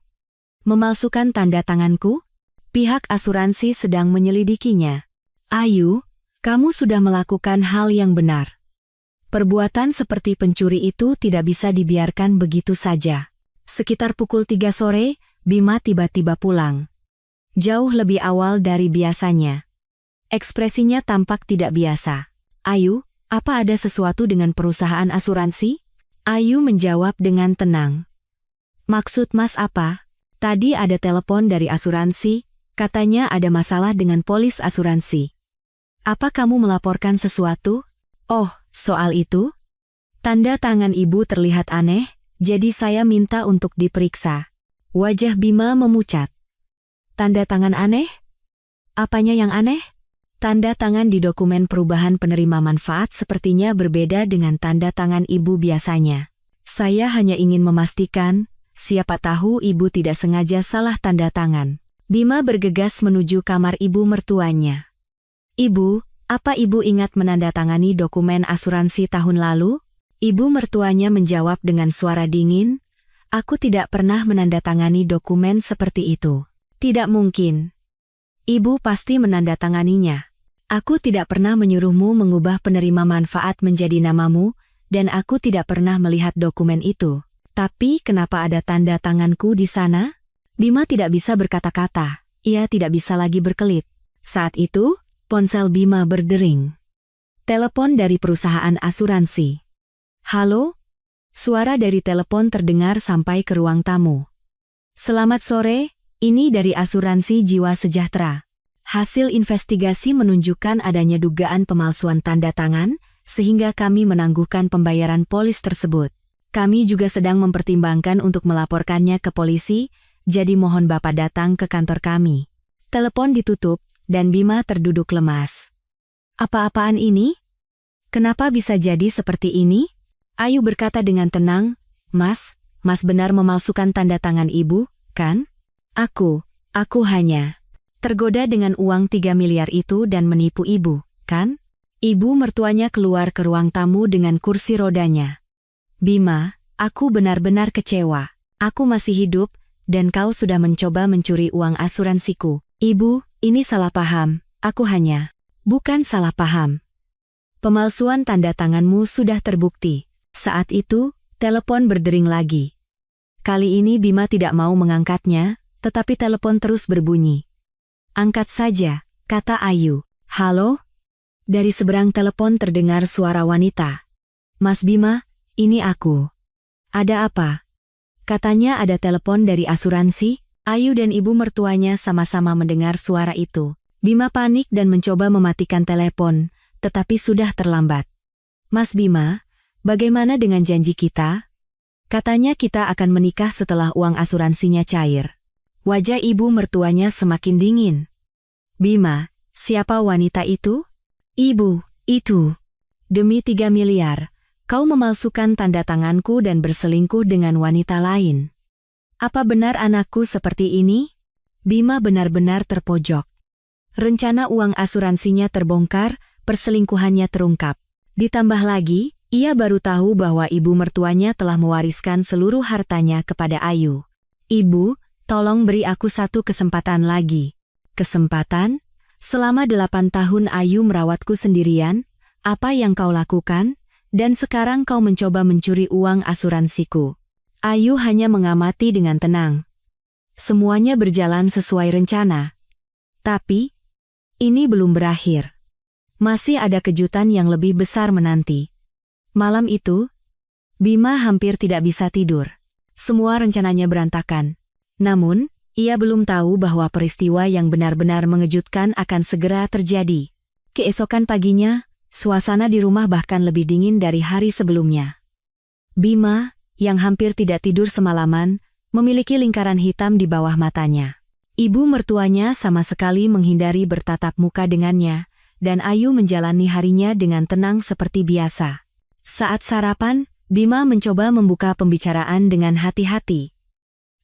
Memalsukan tanda tanganku? Pihak asuransi sedang menyelidikinya." "Ayu, Kamu sudah melakukan hal yang benar. Perbuatan seperti pencuri itu tidak bisa dibiarkan begitu saja. Sekitar pukul 3 sore, Bima tiba-tiba pulang. Jauh lebih awal dari biasanya. Ekspresinya tampak tidak biasa. Ayu, apa ada sesuatu dengan perusahaan asuransi? Ayu menjawab dengan tenang. Maksud Mas apa? Tadi ada telepon dari asuransi, katanya ada masalah dengan polis asuransi. Apa kamu melaporkan sesuatu? Oh, soal itu? Tanda tangan ibu terlihat aneh, jadi saya minta untuk diperiksa. Wajah Bima memucat. Tanda tangan aneh? Apanya yang aneh? Tanda tangan di dokumen perubahan penerima manfaat sepertinya berbeda dengan tanda tangan ibu biasanya. Saya hanya ingin memastikan, siapa tahu ibu tidak sengaja salah tanda tangan. Bima bergegas menuju kamar ibu mertuanya. Ibu, apa ibu ingat menandatangani dokumen asuransi tahun lalu? Ibu mertuanya menjawab dengan suara dingin, aku tidak pernah menandatangani dokumen seperti itu. Tidak mungkin. Ibu pasti menandatanganinya. Aku tidak pernah menyuruhmu mengubah penerima manfaat menjadi namamu, dan aku tidak pernah melihat dokumen itu. Tapi kenapa ada tanda tanganku di sana? Bima tidak bisa berkata-kata, ia tidak bisa lagi berkelit. Saat itu, ponsel Bima berdering. Telepon dari perusahaan asuransi. Halo? Suara dari telepon terdengar sampai ke ruang tamu. Selamat sore, ini dari asuransi Jiwa Sejahtera. Hasil investigasi menunjukkan adanya dugaan pemalsuan tanda tangan, sehingga kami menangguhkan pembayaran polis tersebut. Kami juga sedang mempertimbangkan untuk melaporkannya ke polisi, jadi mohon Bapak datang ke kantor kami. Telepon ditutup, dan Bima terduduk lemas. Apa-apaan ini? Kenapa bisa jadi seperti ini? Ayu berkata dengan tenang, Mas benar memalsukan tanda tangan ibu, kan? Aku hanya tergoda dengan uang 3 miliar itu dan menipu ibu, kan? Ibu mertuanya keluar ke ruang tamu dengan kursi rodanya. Bima, aku benar-benar kecewa. Aku masih hidup, dan kau sudah mencoba mencuri uang asuransiku. Ibu, ini salah paham, aku hanya. Bukan salah paham. Pemalsuan tanda tanganmu sudah terbukti. Saat itu, telepon berdering lagi. Kali ini Bima tidak mau mengangkatnya, tetapi telepon terus berbunyi. Angkat saja, kata Ayu. Halo? Dari seberang telepon terdengar suara wanita. Mas Bima, ini aku. Ada apa? Katanya ada telepon dari asuransi. Ayu dan ibu mertuanya sama-sama mendengar suara itu. Bima panik dan mencoba mematikan telepon, tetapi sudah terlambat. Mas Bima, bagaimana dengan janji kita? Katanya kita akan menikah setelah uang asuransinya cair. Wajah ibu mertuanya semakin dingin. Bima, siapa wanita itu? Ibu, itu. Demi 3 miliar, kau memalsukan tanda tanganku dan berselingkuh dengan wanita lain. Apa benar anakku seperti ini? Bima benar-benar terpojok. Rencana uang asuransinya terbongkar, perselingkuhannya terungkap. Ditambah lagi, ia baru tahu bahwa ibu mertuanya telah mewariskan seluruh hartanya kepada Ayu. Ibu, tolong beri aku satu kesempatan lagi. Kesempatan? Selama 8 tahun Ayu merawatku sendirian, apa yang kau lakukan? Dan sekarang kau mencoba mencuri uang asuransiku. Ayu hanya mengamati dengan tenang. Semuanya berjalan sesuai rencana. Tapi, ini belum berakhir. Masih ada kejutan yang lebih besar menanti. Malam itu, Bima hampir tidak bisa tidur. Semua rencananya berantakan. Namun, ia belum tahu bahwa peristiwa yang benar-benar mengejutkan akan segera terjadi. Keesokan paginya, suasana di rumah bahkan lebih dingin dari hari sebelumnya. Bima, yang hampir tidak tidur semalaman, memiliki lingkaran hitam di bawah matanya. Ibu mertuanya sama sekali menghindari bertatap muka dengannya, dan Ayu menjalani harinya dengan tenang seperti biasa. Saat sarapan, Bima mencoba membuka pembicaraan dengan hati-hati.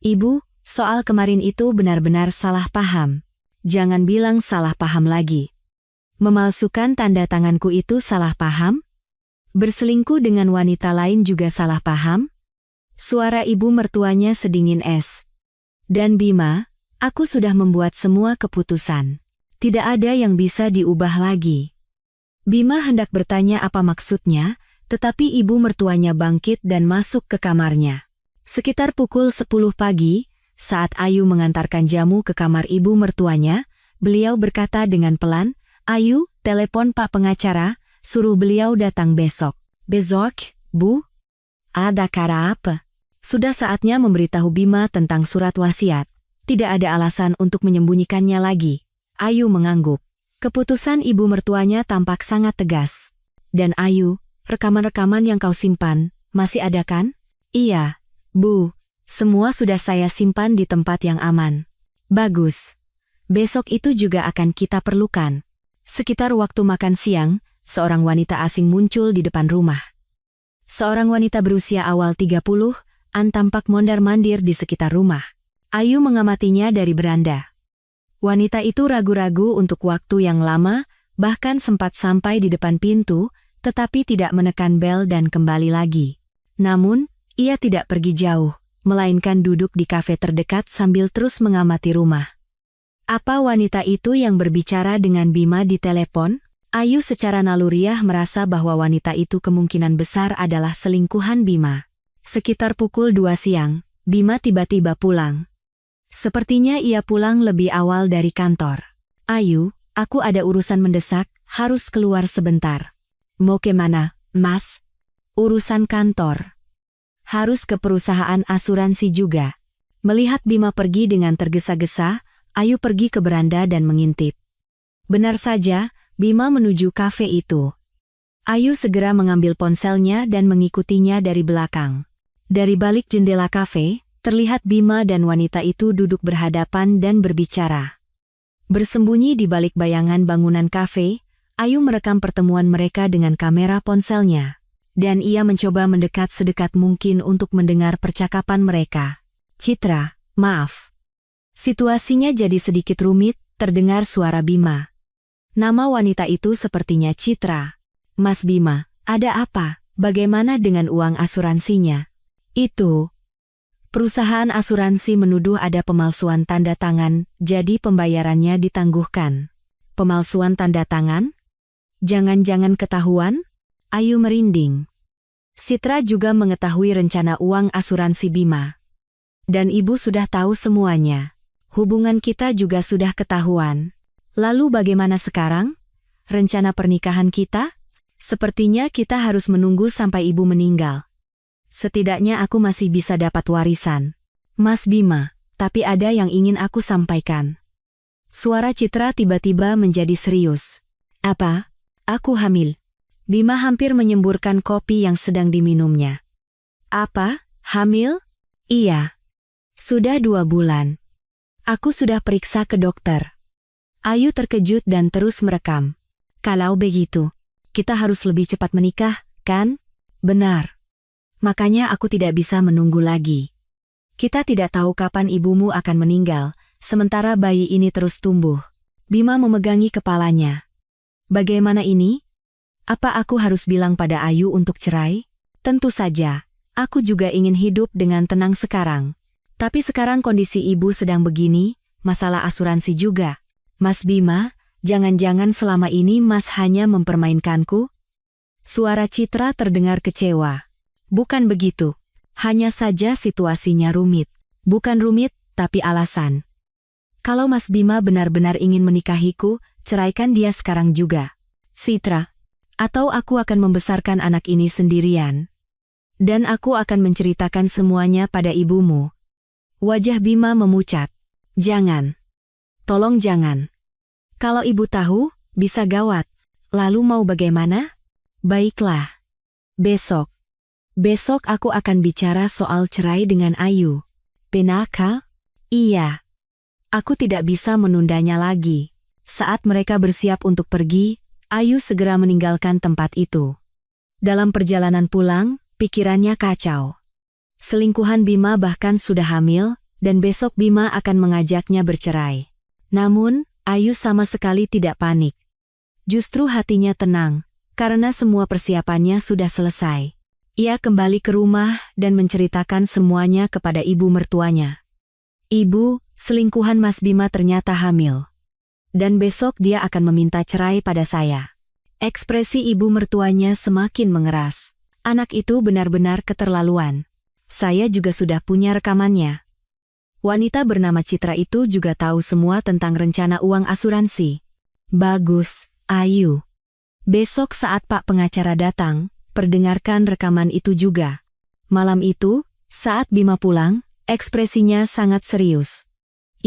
Ibu, soal kemarin itu benar-benar salah paham. Jangan bilang salah paham lagi. Memalsukan tanda tanganku itu salah paham? Berselingkuh dengan wanita lain juga salah paham? Suara ibu mertuanya sedingin es. Dan Bima, aku sudah membuat semua keputusan. Tidak ada yang bisa diubah lagi. Bima hendak bertanya apa maksudnya, tetapi ibu mertuanya bangkit dan masuk ke kamarnya. Sekitar pukul 10 pagi, saat Ayu mengantarkan jamu ke kamar ibu mertuanya, beliau berkata dengan pelan, "Ayu, telepon Pak pengacara, suruh beliau datang besok." "Besok, Bu? Ada cara apa?" Sudah saatnya memberitahu Bima tentang surat wasiat. Tidak ada alasan untuk menyembunyikannya lagi. Ayu mengangguk. Keputusan ibu mertuanya tampak sangat tegas. "Dan Ayu, rekaman-rekaman yang kau simpan, masih ada kan?" "Iya, Bu. Semua sudah saya simpan di tempat yang aman." "Bagus. Besok itu juga akan kita perlukan." Sekitar waktu makan siang, seorang wanita asing muncul di depan rumah. Seorang wanita berusia awal 30-an tampak mondar-mandir di sekitar rumah. Ayu mengamatinya dari beranda. Wanita itu ragu-ragu untuk waktu yang lama, bahkan sempat sampai di depan pintu, tetapi tidak menekan bel dan kembali lagi. Namun, ia tidak pergi jauh, melainkan duduk di kafe terdekat sambil terus mengamati rumah. Apa wanita itu yang berbicara dengan Bima di telepon? Ayu secara naluriah merasa bahwa wanita itu kemungkinan besar adalah selingkuhan Bima. Sekitar pukul 2 siang, Bima tiba-tiba pulang. Sepertinya ia pulang lebih awal dari kantor. "Ayu, aku ada urusan mendesak, harus keluar sebentar." "Mau kemana, Mas?" "Urusan kantor. Harus ke perusahaan asuransi juga." Melihat Bima pergi dengan tergesa-gesa, Ayu pergi ke beranda dan mengintip. Benar saja, Bima menuju kafe itu. Ayu segera mengambil ponselnya dan mengikutinya dari belakang. Dari balik jendela kafe, terlihat Bima dan wanita itu duduk berhadapan dan berbicara. Bersembunyi di balik bayangan bangunan kafe, Ayu merekam pertemuan mereka dengan kamera ponselnya. Dan ia mencoba mendekat sedekat mungkin untuk mendengar percakapan mereka. "Citra, maaf. Situasinya jadi sedikit rumit," terdengar suara Bima. Nama wanita itu sepertinya Citra. "Mas Bima, ada apa? Bagaimana dengan uang asuransinya?" "Itu. Perusahaan asuransi menuduh ada pemalsuan tanda tangan, jadi pembayarannya ditangguhkan." "Pemalsuan tanda tangan? Jangan-jangan ketahuan?" Ayu merinding. Citra juga mengetahui rencana uang asuransi Bima. "Dan ibu sudah tahu semuanya. Hubungan kita juga sudah ketahuan. Lalu bagaimana sekarang? Rencana pernikahan kita? Sepertinya kita harus menunggu sampai ibu meninggal. Setidaknya aku masih bisa dapat warisan." "Mas Bima, tapi ada yang ingin aku sampaikan." Suara Citra tiba-tiba menjadi serius. "Apa? Aku hamil." Bima hampir menyemburkan kopi yang sedang diminumnya. "Apa? Hamil?" "Iya. Sudah 2 bulan. Aku sudah periksa ke dokter." Ayu terkejut dan terus merekam. "Kalau begitu, kita harus lebih cepat menikah, kan?" "Benar. Makanya aku tidak bisa menunggu lagi. Kita tidak tahu kapan ibumu akan meninggal, sementara bayi ini terus tumbuh." Bima memegangi kepalanya. "Bagaimana ini? Apa aku harus bilang pada Ayu untuk cerai?" "Tentu saja. Aku juga ingin hidup dengan tenang sekarang. Tapi sekarang kondisi ibu sedang begini, masalah asuransi juga." "Mas Bima, jangan-jangan selama ini Mas hanya mempermainkanku?" Suara Citra terdengar kecewa. "Bukan begitu. Hanya saja situasinya rumit." "Bukan rumit, tapi alasan. Kalau Mas Bima benar-benar ingin menikahiku, ceraikan dia sekarang juga. Citra. Atau aku akan membesarkan anak ini sendirian. Dan aku akan menceritakan semuanya pada ibumu." Wajah Bima memucat. "Jangan. Tolong jangan. Kalau ibu tahu, bisa gawat." "Lalu mau bagaimana?" "Baiklah. Besok. Besok aku akan bicara soal cerai dengan Ayu." "Benarkah?" "Iya. Aku tidak bisa menundanya lagi." Saat mereka bersiap untuk pergi, Ayu segera meninggalkan tempat itu. Dalam perjalanan pulang, pikirannya kacau. Selingkuhan Bima bahkan sudah hamil, dan besok Bima akan mengajaknya bercerai. Namun, Ayu sama sekali tidak panik. Justru hatinya tenang, karena semua persiapannya sudah selesai. Ia kembali ke rumah dan menceritakan semuanya kepada ibu mertuanya. "Ibu, selingkuhan Mas Bima ternyata hamil. Dan besok dia akan meminta cerai pada saya. Ekspresi ibu mertuanya semakin mengeras. Anak itu benar-benar keterlaluan. Saya juga sudah punya rekamannya. Wanita bernama Citra itu juga tahu semua tentang rencana uang asuransi. Bagus, Ayu. Besok saat Pak pengacara datang, perdengarkan rekaman itu juga. Malam itu, saat Bima pulang, ekspresinya sangat serius.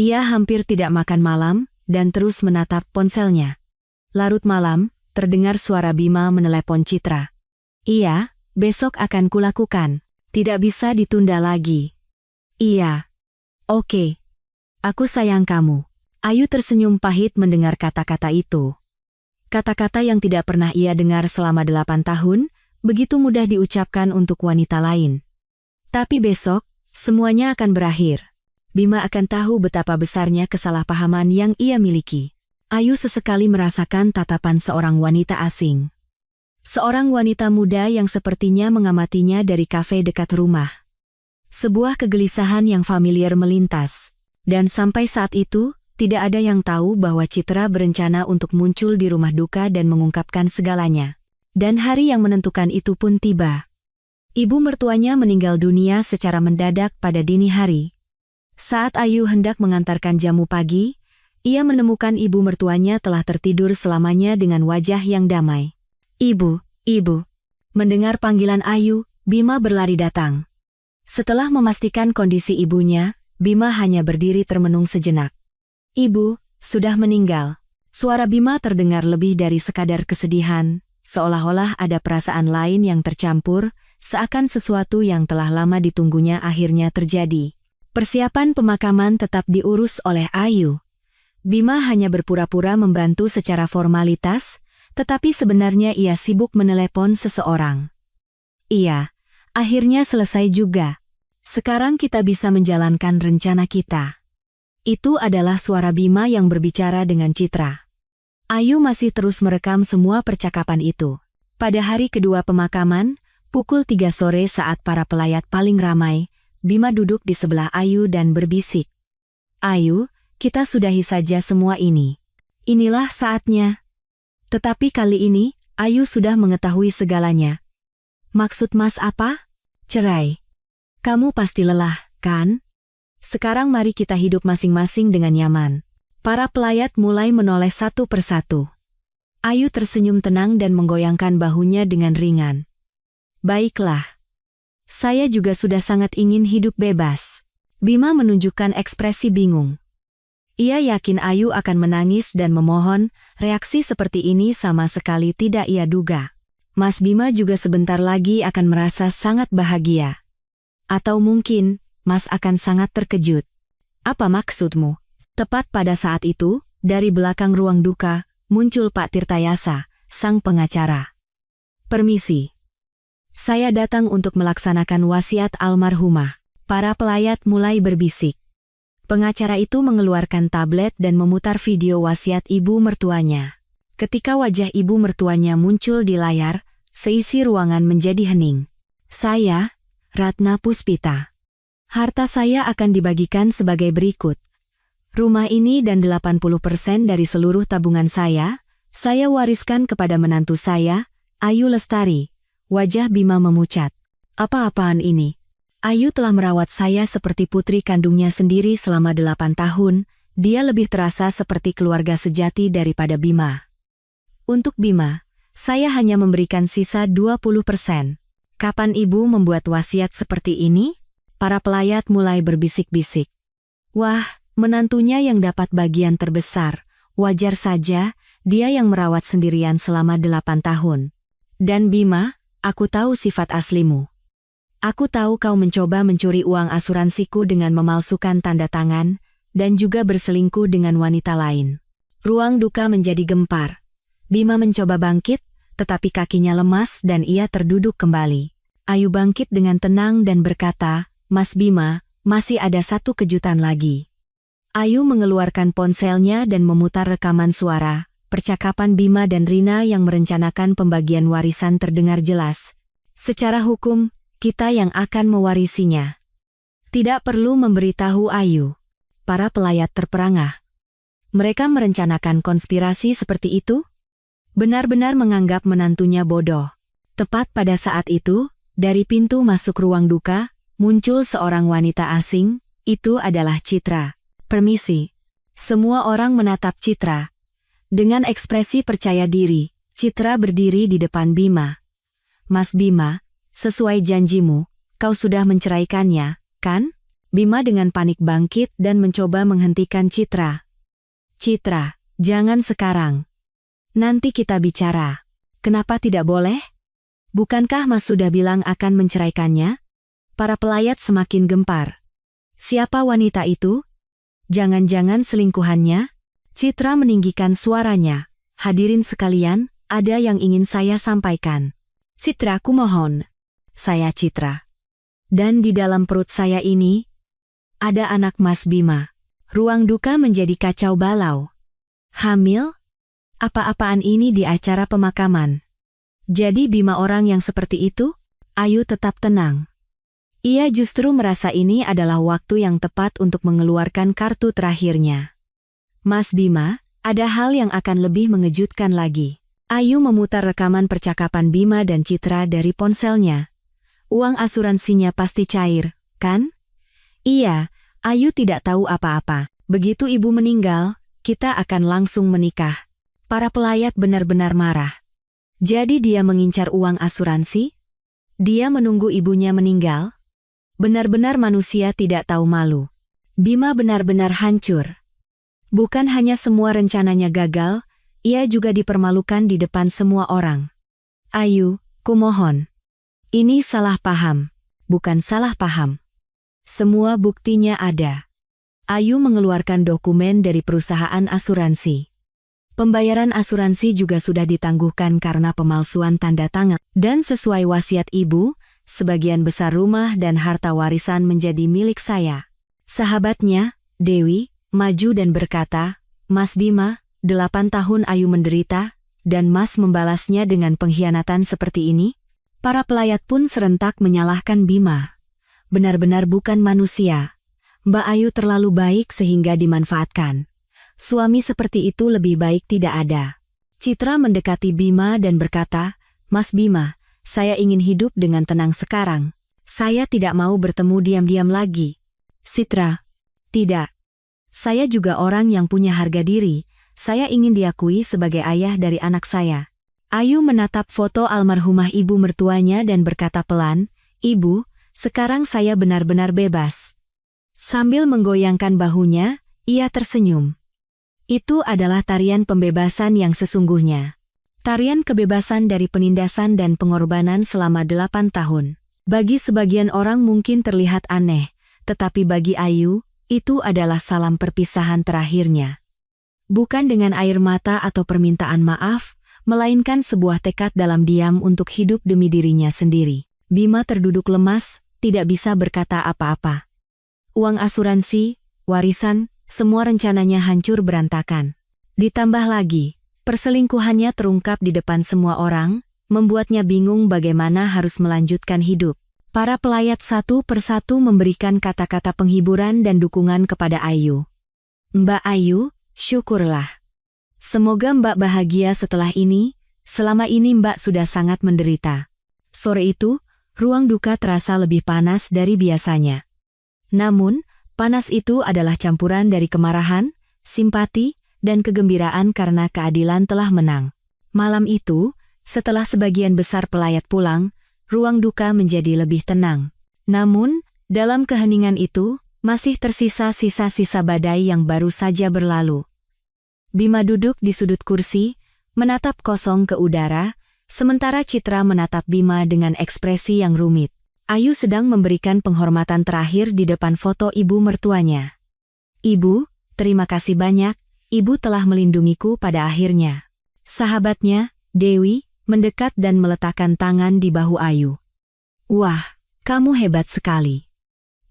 Ia hampir tidak makan malam dan terus menatap ponselnya. Larut malam, terdengar suara Bima menelepon Citra. Iya, besok akan kulakukan. Tidak bisa ditunda lagi. Iya. Oke. Aku sayang kamu. Ayu tersenyum pahit mendengar kata-kata itu. Kata-kata yang tidak pernah ia dengar selama 8 tahun, begitu mudah diucapkan untuk wanita lain. Tapi besok, semuanya akan berakhir. Bima akan tahu betapa besarnya kesalahpahaman yang ia miliki. Ayu sesekali merasakan tatapan seorang wanita asing. Seorang wanita muda yang sepertinya mengamatinya dari kafe dekat rumah. Sebuah kegelisahan yang familiar melintas. Dan sampai saat itu, tidak ada yang tahu bahwa Citra berencana untuk muncul di rumah duka dan mengungkapkan segalanya. Dan hari yang menentukan itu pun tiba. Ibu mertuanya meninggal dunia secara mendadak pada dini hari. Saat Ayu hendak mengantarkan jamu pagi, ia menemukan ibu mertuanya telah tertidur selamanya dengan wajah yang damai. Ibu, ibu. Mendengar panggilan Ayu, Bima berlari datang. Setelah memastikan kondisi ibunya, Bima hanya berdiri termenung sejenak. Ibu, sudah meninggal. Suara Bima terdengar lebih dari sekadar kesedihan, seolah-olah ada perasaan lain yang tercampur, seakan sesuatu yang telah lama ditunggunya akhirnya terjadi. Persiapan pemakaman tetap diurus oleh Ayu. Bima hanya berpura-pura membantu secara formalitas, tetapi sebenarnya ia sibuk menelepon seseorang. Iya, akhirnya selesai juga. Sekarang kita bisa menjalankan rencana kita. Itu adalah suara Bima yang berbicara dengan Citra. Ayu masih terus merekam semua percakapan itu. Pada hari kedua pemakaman, pukul 3 sore saat para pelayat paling ramai, Bima duduk di sebelah Ayu dan berbisik. Ayu, kita sudahi saja semua ini. Inilah saatnya. Tetapi kali ini, Ayu sudah mengetahui segalanya. Maksud Mas apa? Cerai. Kamu pasti lelah, kan? Sekarang mari kita hidup masing-masing dengan nyaman. Para pelayat mulai menoleh satu persatu. Ayu tersenyum tenang dan menggoyangkan bahunya dengan ringan. Baiklah. Saya juga sudah sangat ingin hidup bebas. Bima menunjukkan ekspresi bingung. Ia yakin Ayu akan menangis dan memohon, reaksi seperti ini sama sekali tidak ia duga. Mas Bima juga sebentar lagi akan merasa sangat bahagia. Atau mungkin, Mas akan sangat terkejut. Apa maksudmu? Tepat pada saat itu, dari belakang ruang duka, muncul Pak Tirtayasa, sang pengacara. Permisi. Saya datang untuk melaksanakan wasiat almarhumah. Para pelayat mulai berbisik. Pengacara itu mengeluarkan tablet dan memutar video wasiat ibu mertuanya. Ketika wajah ibu mertuanya muncul di layar, seisi ruangan menjadi hening. Saya, Ratna Puspita. Harta saya akan dibagikan sebagai berikut. Rumah ini dan 80% dari seluruh tabungan saya wariskan kepada menantu saya, Ayu Lestari. Wajah Bima memucat. Apa-apaan ini? Ayu telah merawat saya seperti putri kandungnya sendiri selama 8 tahun, dia lebih terasa seperti keluarga sejati daripada Bima. Untuk Bima, saya hanya memberikan sisa 20%. Kapan ibu membuat wasiat seperti ini? Para pelayat mulai berbisik-bisik. Wah, menantunya yang dapat bagian terbesar. Wajar saja, dia yang merawat sendirian selama 8 tahun. Dan Bima, aku tahu sifat aslimu. Aku tahu kau mencoba mencuri uang asuransiku dengan memalsukan tanda tangan, dan juga berselingkuh dengan wanita lain. Ruang duka menjadi gempar. Bima mencoba bangkit, tetapi kakinya lemas dan ia terduduk kembali. Ayu bangkit dengan tenang dan berkata, Mas Bima, masih ada satu kejutan lagi. Ayu mengeluarkan ponselnya dan memutar rekaman suara. Percakapan Bima dan Rina yang merencanakan pembagian warisan terdengar jelas. Secara hukum, kita yang akan mewarisinya. Tidak perlu memberitahu Ayu. Para pelayat terperangah. Mereka merencanakan konspirasi seperti itu? Benar-benar menganggap menantunya bodoh. Tepat pada saat itu, dari pintu masuk ruang duka, muncul seorang wanita asing, itu adalah Citra. "Permisi." Semua orang menatap Citra. Dengan ekspresi percaya diri, Citra berdiri di depan Bima. "Mas Bima, sesuai janjimu, kau sudah menceraikannya, kan?" Bima dengan panik bangkit dan mencoba menghentikan Citra. "Citra, jangan sekarang. Nanti kita bicara." "Kenapa tidak boleh? Bukankah Mas sudah bilang akan menceraikannya?" Para pelayat semakin gempar. "Siapa wanita itu? Jangan-jangan selingkuhannya?" Citra meninggikan suaranya. "Hadirin sekalian, ada yang ingin saya sampaikan." "Citra, kumohon." "Saya Citra. Dan di dalam perut saya ini, ada anak Mas Bima." Ruang duka menjadi kacau balau. "Hamil? Apa-apaan ini di acara pemakaman? Jadi Bima orang yang seperti itu?" Ayu tetap tenang. Ia justru merasa ini adalah waktu yang tepat untuk mengeluarkan kartu terakhirnya. "Mas Bima, ada hal yang akan lebih mengejutkan lagi." Ayu memutar rekaman percakapan Bima dan Citra dari ponselnya. "Uang asuransinya pasti cair, kan?" "Iya, Ayu tidak tahu apa-apa. Begitu ibu meninggal, kita akan langsung menikah." Para pelayat benar-benar marah. Jadi dia mengincar uang asuransi? Dia menunggu ibunya meninggal? Benar-benar manusia tidak tahu malu. Bima benar-benar hancur. Bukan hanya semua rencananya gagal, ia juga dipermalukan di depan semua orang. "Ayu, kumohon. Ini salah paham." "Bukan salah paham. Semua buktinya ada." Ayu mengeluarkan dokumen dari perusahaan asuransi. Pembayaran asuransi juga sudah ditangguhkan karena pemalsuan tanda tangan. Dan sesuai wasiat ibu, sebagian besar rumah dan harta warisan menjadi milik saya. Sahabatnya, Dewi, maju dan berkata, "Mas Bima, 8 tahun Ayu menderita, dan Mas membalasnya dengan pengkhianatan seperti ini?" Para pelayat pun serentak menyalahkan Bima. Benar-benar bukan manusia. Mbak Ayu terlalu baik sehingga dimanfaatkan. Suami seperti itu lebih baik tidak ada. Citra mendekati Bima dan berkata, "Mas Bima, saya ingin hidup dengan tenang sekarang. Saya tidak mau bertemu diam-diam lagi." "Citra, tidak. Saya juga orang yang punya harga diri. Saya ingin diakui sebagai ayah dari anak saya." Ayu menatap foto almarhumah ibu mertuanya dan berkata pelan, "Ibu, sekarang saya benar-benar bebas." Sambil menggoyangkan bahunya, ia tersenyum. Itu adalah tarian pembebasan yang sesungguhnya. Tarian kebebasan dari penindasan dan pengorbanan selama 8 tahun. Bagi sebagian orang mungkin terlihat aneh, tetapi bagi Ayu, itu adalah salam perpisahan terakhirnya. Bukan dengan air mata atau permintaan maaf, melainkan sebuah tekad dalam diam untuk hidup demi dirinya sendiri. Bima terduduk lemas, tidak bisa berkata apa-apa. Uang asuransi, warisan, semua rencananya hancur berantakan. Ditambah lagi, perselingkuhannya terungkap di depan semua orang, membuatnya bingung bagaimana harus melanjutkan hidup. Para pelayat satu persatu memberikan kata-kata penghiburan dan dukungan kepada Ayu. "Mbak Ayu, syukurlah. Semoga Mbak bahagia setelah ini, selama ini Mbak sudah sangat menderita." Sore itu, ruang duka terasa lebih panas dari biasanya. Namun, panas itu adalah campuran dari kemarahan, simpati, dan kegembiraan karena keadilan telah menang. Malam itu, setelah sebagian besar pelayat pulang, ruang duka menjadi lebih tenang. Namun, dalam keheningan itu, masih tersisa sisa-sisa badai yang baru saja berlalu. Bima duduk di sudut kursi, menatap kosong ke udara, sementara Citra menatap Bima dengan ekspresi yang rumit. Ayu sedang memberikan penghormatan terakhir di depan foto ibu mertuanya. "Ibu, terima kasih banyak, Ibu telah melindungiku pada akhirnya." Sahabatnya, Dewi, mendekat dan meletakkan tangan di bahu Ayu. "Wah, kamu hebat sekali.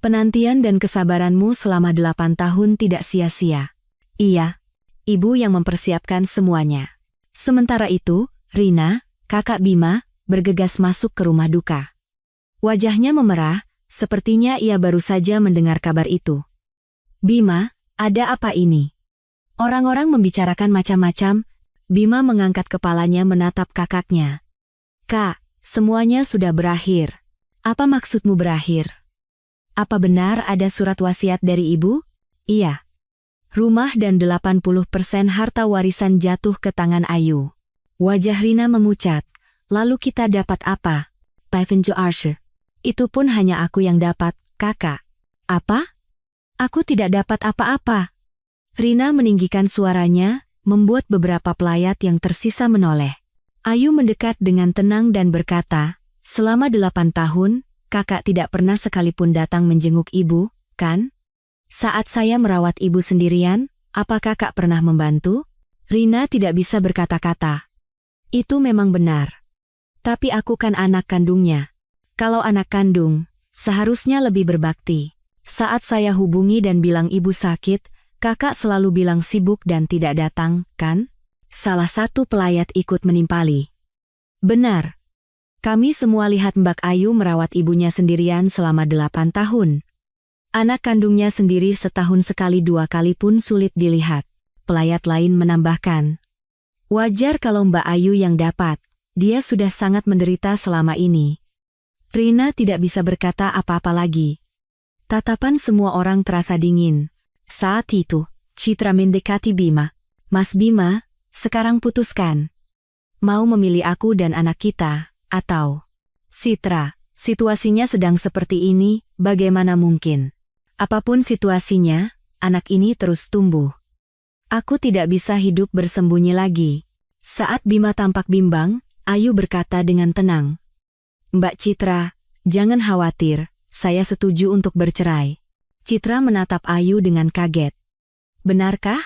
Penantian dan kesabaranmu selama 8 tahun tidak sia-sia." "Iya, Ibu yang mempersiapkan semuanya." Sementara itu, Rina, kakak Bima, bergegas masuk ke rumah duka. Wajahnya memerah, sepertinya ia baru saja mendengar kabar itu. "Bima, ada apa ini? Orang-orang membicarakan macam-macam." Bima mengangkat kepalanya menatap kakaknya. Kak, semuanya sudah berakhir. Apa maksudmu berakhir? Apa benar ada surat wasiat dari ibu? Iya. Rumah dan 80% harta warisan jatuh ke tangan Ayu. Wajah Rina memucat. Lalu kita dapat apa? Pavenjo Archer. Itu pun hanya aku yang dapat, kakak. Apa? Aku tidak dapat apa-apa. Rina meninggikan suaranya, membuat beberapa pelayat yang tersisa menoleh. Ayu mendekat dengan tenang dan berkata, selama 8 tahun, kakak tidak pernah sekalipun datang menjenguk ibu, kan? Saat saya merawat ibu sendirian, apa kakak pernah membantu? Rina tidak bisa berkata-kata. Itu memang benar. Tapi aku kan anak kandungnya. Kalau anak kandung, seharusnya lebih berbakti. Saat saya hubungi dan bilang ibu sakit, kakak selalu bilang sibuk dan tidak datang, kan? Salah satu pelayat ikut menimpali. Benar. Kami semua lihat Mbak Ayu merawat ibunya sendirian selama 8 tahun. Anak kandungnya sendiri setahun sekali 2 kali pun sulit dilihat. Pelayat lain menambahkan. Wajar kalau Mbak Ayu yang dapat. Dia sudah sangat menderita selama ini. Rina tidak bisa berkata apa-apa lagi. Tatapan semua orang terasa dingin. Saat itu, Citra mendekati Bima. Mas Bima, sekarang putuskan. Mau memilih aku dan anak kita, atau... Citra, situasinya sedang seperti ini, bagaimana mungkin? Apapun situasinya, anak ini terus tumbuh. Aku tidak bisa hidup bersembunyi lagi. Saat Bima tampak bimbang, Ayu berkata dengan tenang. Mbak Citra, jangan khawatir, saya setuju untuk bercerai. Citra menatap Ayu dengan kaget. Benarkah?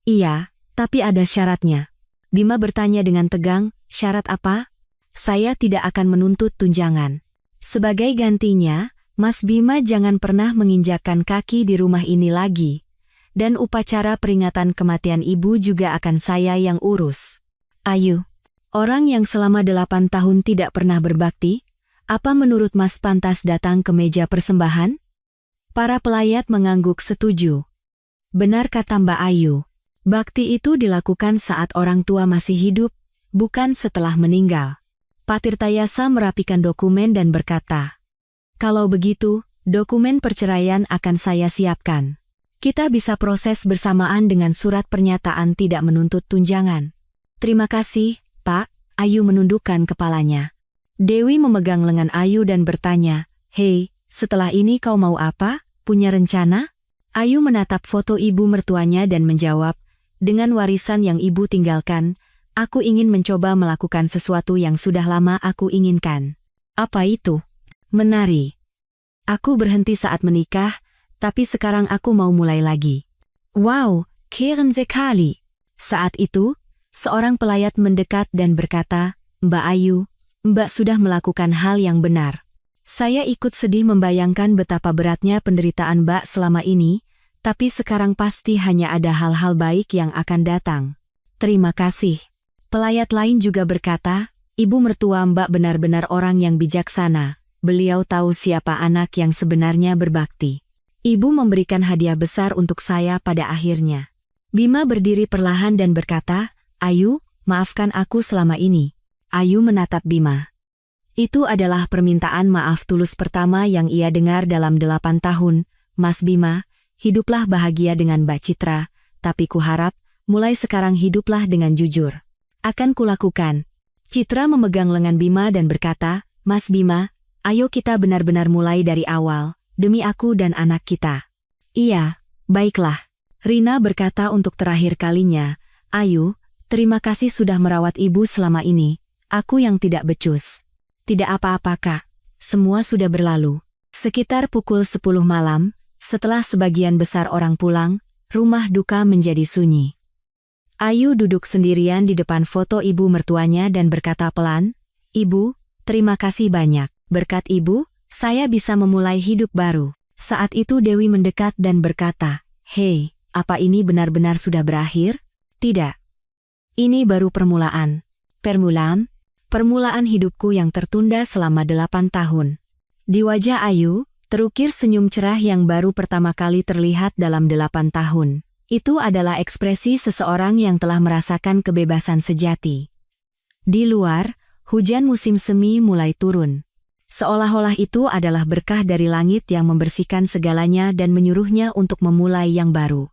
Iya, tapi ada syaratnya. Bima bertanya dengan tegang, syarat apa? Saya tidak akan menuntut tunjangan. Sebagai gantinya, Mas Bima jangan pernah menginjakkan kaki di rumah ini lagi. Dan upacara peringatan kematian ibu juga akan saya yang urus. Ayu, orang yang selama 8 tahun tidak pernah berbakti, apa menurut Mas pantas datang ke meja persembahan? Para pelayat mengangguk setuju. Benar kata Mbak Ayu, bakti itu dilakukan saat orang tua masih hidup, bukan setelah meninggal. Patirtayasa merapikan dokumen dan berkata, kalau begitu, dokumen perceraian akan saya siapkan. Kita bisa proses bersamaan dengan surat pernyataan tidak menuntut tunjangan. Terima kasih, Pak. Ayu menundukkan kepalanya. Dewi memegang lengan Ayu dan bertanya, hei, setelah ini kau mau apa? Punya rencana? Ayu menatap foto ibu mertuanya dan menjawab, dengan warisan yang ibu tinggalkan, aku ingin mencoba melakukan sesuatu yang sudah lama aku inginkan. Apa itu? Menari. Aku berhenti saat menikah, tapi sekarang aku mau mulai lagi. Wow, keren sekali. Saat itu, seorang pelayat mendekat dan berkata, Mbak Ayu, Mbak sudah melakukan hal yang benar. Saya ikut sedih membayangkan betapa beratnya penderitaan Mbak selama ini, tapi sekarang pasti hanya ada hal-hal baik yang akan datang. Terima kasih. Pelayat lain juga berkata, Ibu mertua Mbak benar-benar orang yang bijaksana. Beliau tahu siapa anak yang sebenarnya berbakti. Ibu memberikan hadiah besar untuk saya pada akhirnya. Bima berdiri perlahan dan berkata, Ayu, maafkan aku selama ini. Ayu menatap Bima. Itu adalah permintaan maaf tulus pertama yang ia dengar dalam 8 tahun. Mas Bima, hiduplah bahagia dengan Mbak Citra, tapi kuharap, mulai sekarang hiduplah dengan jujur. Akan kulakukan. Citra memegang lengan Bima dan berkata, Mas Bima, ayo kita benar-benar mulai dari awal, demi aku dan anak kita. Iya, baiklah. Rina berkata untuk terakhir kalinya, Ayu, terima kasih sudah merawat ibu selama ini, aku yang tidak becus. Tidak apa-apa Kak, semua sudah berlalu. Sekitar pukul 10 malam, setelah sebagian besar orang pulang, rumah duka menjadi sunyi. Ayu duduk sendirian di depan foto ibu mertuanya dan berkata pelan, Ibu, terima kasih banyak. Berkat ibu, saya bisa memulai hidup baru. Saat itu Dewi mendekat dan berkata, Hei, apa ini benar-benar sudah berakhir? Tidak. Ini baru permulaan. Permulaan? Permulaan hidupku yang tertunda selama 8 tahun. Di wajah Ayu, terukir senyum cerah yang baru pertama kali terlihat dalam 8 tahun. Itu adalah ekspresi seseorang yang telah merasakan kebebasan sejati. Di luar, hujan musim semi mulai turun. Seolah-olah itu adalah berkah dari langit yang membersihkan segalanya dan menyuruhnya untuk memulai yang baru.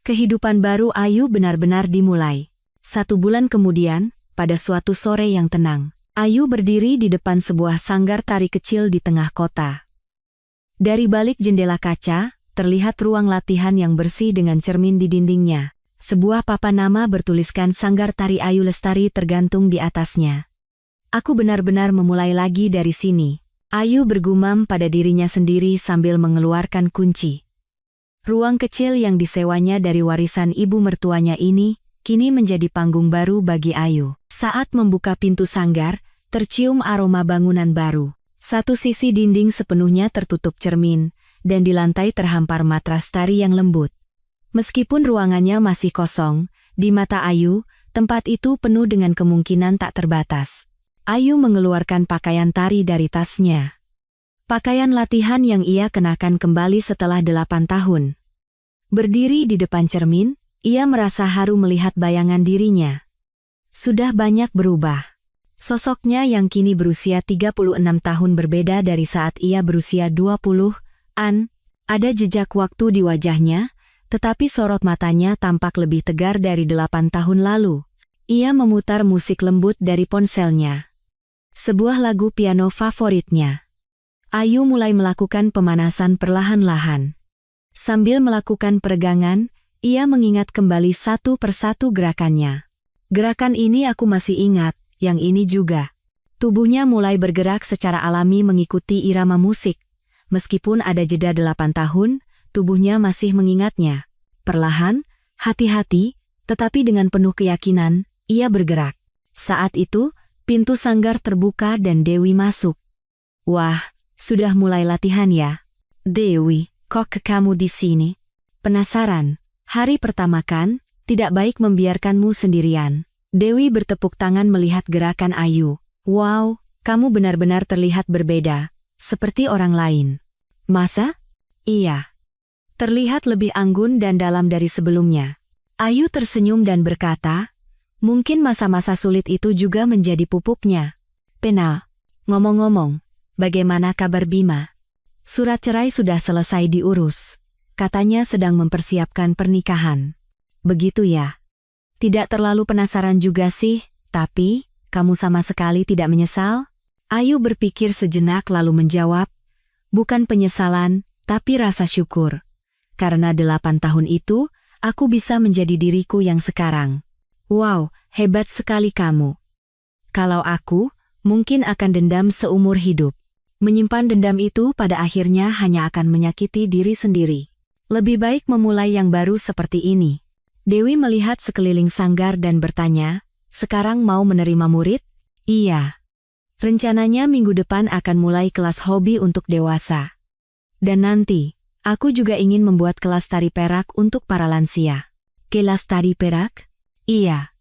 Kehidupan baru Ayu benar-benar dimulai. 1 bulan kemudian, pada suatu sore yang tenang, Ayu berdiri di depan sebuah sanggar tari kecil di tengah kota. Dari balik jendela kaca, terlihat ruang latihan yang bersih dengan cermin di dindingnya. Sebuah papan nama bertuliskan Sanggar Tari Ayu Lestari tergantung di atasnya. Aku benar-benar memulai lagi dari sini. Ayu bergumam pada dirinya sendiri sambil mengeluarkan kunci. Ruang kecil yang disewanya dari warisan ibu mertuanya ini, kini menjadi panggung baru bagi Ayu. Saat membuka pintu sanggar, tercium aroma bangunan baru. Satu sisi dinding sepenuhnya tertutup cermin, dan di lantai terhampar matras tari yang lembut. Meskipun ruangannya masih kosong, di mata Ayu, tempat itu penuh dengan kemungkinan tak terbatas. Ayu mengeluarkan pakaian tari dari tasnya. Pakaian latihan yang ia kenakan kembali setelah 8 tahun. Berdiri di depan cermin, ia merasa haru melihat bayangan dirinya. Sudah banyak berubah. Sosoknya yang kini berusia 36 tahun berbeda dari saat ia berusia 20-an. Ada jejak waktu di wajahnya, tetapi sorot matanya tampak lebih tegar dari 8 tahun lalu. Ia memutar musik lembut dari ponselnya. Sebuah lagu piano favoritnya. Ayu mulai melakukan pemanasan perlahan-lahan. Sambil melakukan peregangan, ia mengingat kembali satu persatu gerakannya. Gerakan ini aku masih ingat, yang ini juga. Tubuhnya mulai bergerak secara alami mengikuti irama musik. Meskipun ada jeda 8 tahun, tubuhnya masih mengingatnya. Perlahan, hati-hati, tetapi dengan penuh keyakinan, ia bergerak. Saat itu, pintu sanggar terbuka dan Dewi masuk. Wah, sudah mulai latihan ya? Dewi, kok kamu di sini? Penasaran? Hari pertama kan, tidak baik membiarkanmu sendirian. Dewi bertepuk tangan melihat gerakan Ayu. Wow, kamu benar-benar terlihat berbeda, seperti orang lain. Masa? Iya. Terlihat lebih anggun dan dalam dari sebelumnya. Ayu tersenyum dan berkata, mungkin masa-masa sulit itu juga menjadi pupuknya. Pena, ngomong-ngomong, bagaimana kabar Bima? Surat cerai sudah selesai diurus. Katanya sedang mempersiapkan pernikahan. Begitu ya? Tidak terlalu penasaran juga sih, tapi, kamu sama sekali tidak menyesal? Ayu berpikir sejenak lalu menjawab, bukan penyesalan, tapi rasa syukur. Karena 8 tahun itu, aku bisa menjadi diriku yang sekarang. Wow, hebat sekali kamu. Kalau aku, mungkin akan dendam seumur hidup. Menyimpan dendam itu pada akhirnya hanya akan menyakiti diri sendiri. Lebih baik memulai yang baru seperti ini. Dewi melihat sekeliling sanggar dan bertanya, sekarang mau menerima murid? Iya. Rencananya minggu depan akan mulai kelas hobi untuk dewasa. Dan nanti, aku juga ingin membuat kelas tari perak untuk para lansia. Kelas tari perak? Iya.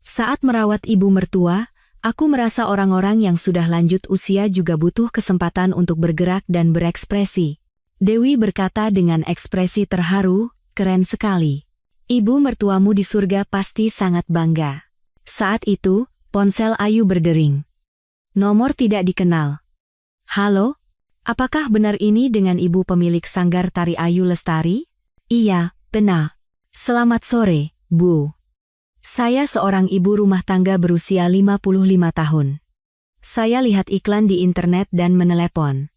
Saat merawat ibu mertua, aku merasa orang-orang yang sudah lanjut usia juga butuh kesempatan untuk bergerak dan berekspresi. Dewi berkata dengan ekspresi terharu, keren sekali. Ibu mertuamu di surga pasti sangat bangga. Saat itu, ponsel Ayu berdering. Nomor tidak dikenal. Halo? Apakah benar ini dengan ibu pemilik Sanggar Tari Ayu Lestari? Iya, benar. Selamat sore, Bu. Saya seorang ibu rumah tangga berusia 55 tahun. Saya lihat iklan di internet dan menelepon.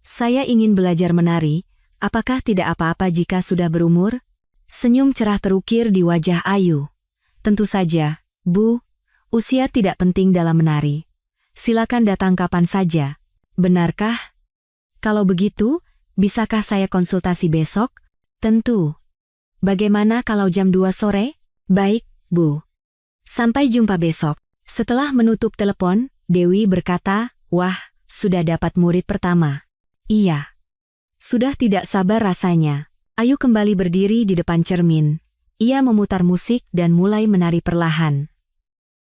Saya ingin belajar menari, apakah tidak apa-apa jika sudah berumur? Senyum cerah terukir di wajah Ayu. Tentu saja, Bu. Usia tidak penting dalam menari. Silakan datang kapan saja. Benarkah? Kalau begitu, bisakah saya konsultasi besok? Tentu. Bagaimana kalau jam 2 sore? Baik, Bu. Sampai jumpa besok. Setelah menutup telepon, Dewi berkata, wah, sudah dapat murid pertama. Iya. Sudah tidak sabar rasanya. Ayu kembali berdiri di depan cermin. Ia memutar musik dan mulai menari perlahan.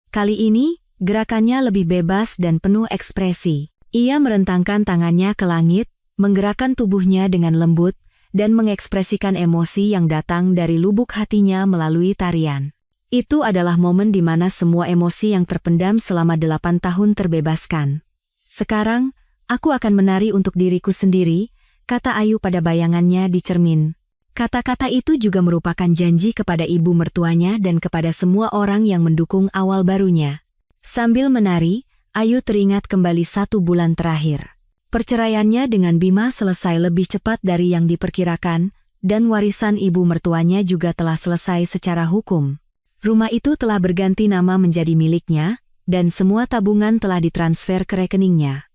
Kali ini, gerakannya lebih bebas dan penuh ekspresi. Ia merentangkan tangannya ke langit, menggerakkan tubuhnya dengan lembut, dan mengekspresikan emosi yang datang dari lubuk hatinya melalui tarian. Itu adalah momen di mana semua emosi yang terpendam selama 8 tahun terbebaskan. Sekarang, aku akan menari untuk diriku sendiri, kata Ayu pada bayangannya di cermin. Kata-kata itu juga merupakan janji kepada ibu mertuanya dan kepada semua orang yang mendukung awal barunya. Sambil menari, Ayu teringat kembali 1 bulan terakhir. Perceraiannya dengan Bima selesai lebih cepat dari yang diperkirakan, dan warisan ibu mertuanya juga telah selesai secara hukum. Rumah itu telah berganti nama menjadi miliknya, dan semua tabungan telah ditransfer ke rekeningnya.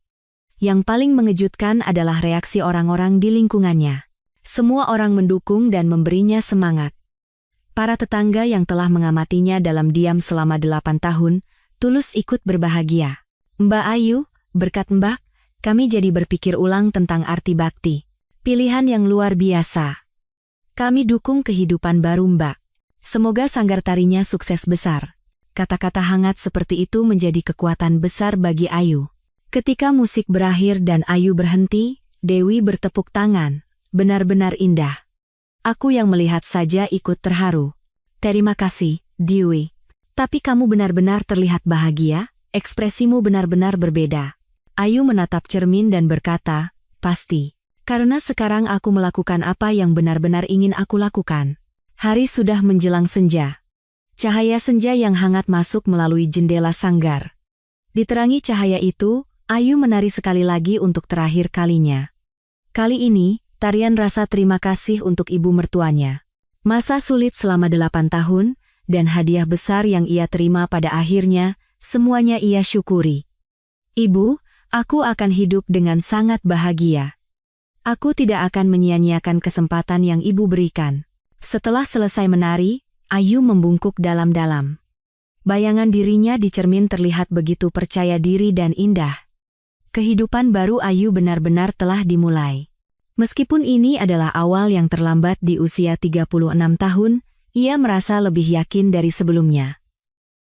Yang paling mengejutkan adalah reaksi orang-orang di lingkungannya. Semua orang mendukung dan memberinya semangat. Para tetangga yang telah mengamatinya dalam diam selama 8 tahun, tulus ikut berbahagia. Mbak Ayu, berkat Mbak, kami jadi berpikir ulang tentang arti bakti. Pilihan yang luar biasa. Kami dukung kehidupan baru Mbak. Semoga sanggar tarinya sukses besar. Kata-kata hangat seperti itu menjadi kekuatan besar bagi Ayu. Ketika musik berakhir dan Ayu berhenti, Dewi bertepuk tangan. Benar-benar indah. Aku yang melihat saja ikut terharu. Terima kasih, Dewi. Tapi kamu benar-benar terlihat bahagia, ekspresimu benar-benar berbeda. Ayu menatap cermin dan berkata, pasti. Karena sekarang aku melakukan apa yang benar-benar ingin aku lakukan. Hari sudah menjelang senja. Cahaya senja yang hangat masuk melalui jendela sanggar. Diterangi cahaya itu, Ayu menari sekali lagi untuk terakhir kalinya. Kali ini, tarian rasa terima kasih untuk ibu mertuanya. Masa sulit selama 8 tahun, dan hadiah besar yang ia terima pada akhirnya, semuanya ia syukuri. Ibu, aku akan hidup dengan sangat bahagia. Aku tidak akan menyia-nyiakan kesempatan yang ibu berikan. Setelah selesai menari, Ayu membungkuk dalam-dalam. Bayangan dirinya di cermin terlihat begitu percaya diri dan indah. Kehidupan baru Ayu benar-benar telah dimulai. Meskipun ini adalah awal yang terlambat di usia 36 tahun, ia merasa lebih yakin dari sebelumnya.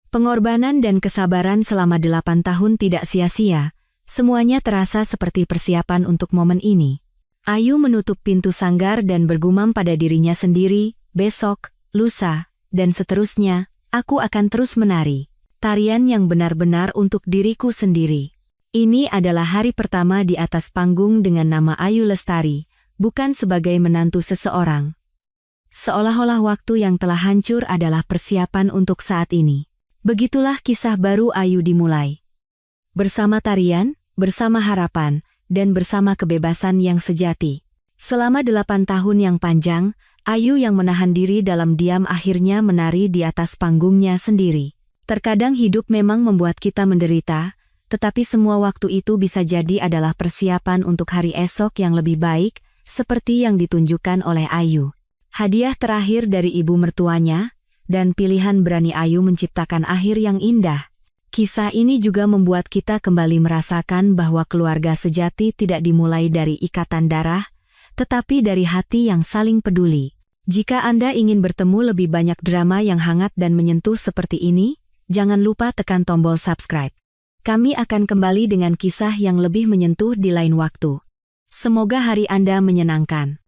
Pengorbanan dan kesabaran selama 8 tahun tidak sia-sia, semuanya terasa seperti persiapan untuk momen ini. Ayu menutup pintu sanggar dan bergumam pada dirinya sendiri, besok, lusa, dan seterusnya, aku akan terus menari. Tarian yang benar-benar untuk diriku sendiri. Ini adalah hari pertama di atas panggung dengan nama Ayu Lestari, bukan sebagai menantu seseorang. Seolah-olah waktu yang telah hancur adalah persiapan untuk saat ini. Begitulah kisah baru Ayu dimulai. Bersama tarian, bersama harapan, dan bersama kebebasan yang sejati. Selama 8 tahun yang panjang, Ayu yang menahan diri dalam diam akhirnya menari di atas panggungnya sendiri. Terkadang hidup memang membuat kita menderita, tetapi semua waktu itu bisa jadi adalah persiapan untuk hari esok yang lebih baik, seperti yang ditunjukkan oleh Ayu. Hadiah terakhir dari ibu mertuanya, dan pilihan berani Ayu menciptakan akhir yang indah. Kisah ini juga membuat kita kembali merasakan bahwa keluarga sejati tidak dimulai dari ikatan darah, tetapi dari hati yang saling peduli. Jika Anda ingin bertemu lebih banyak drama yang hangat dan menyentuh seperti ini, jangan lupa tekan tombol subscribe. Kami akan kembali dengan kisah yang lebih menyentuh di lain waktu. Semoga hari Anda menyenangkan.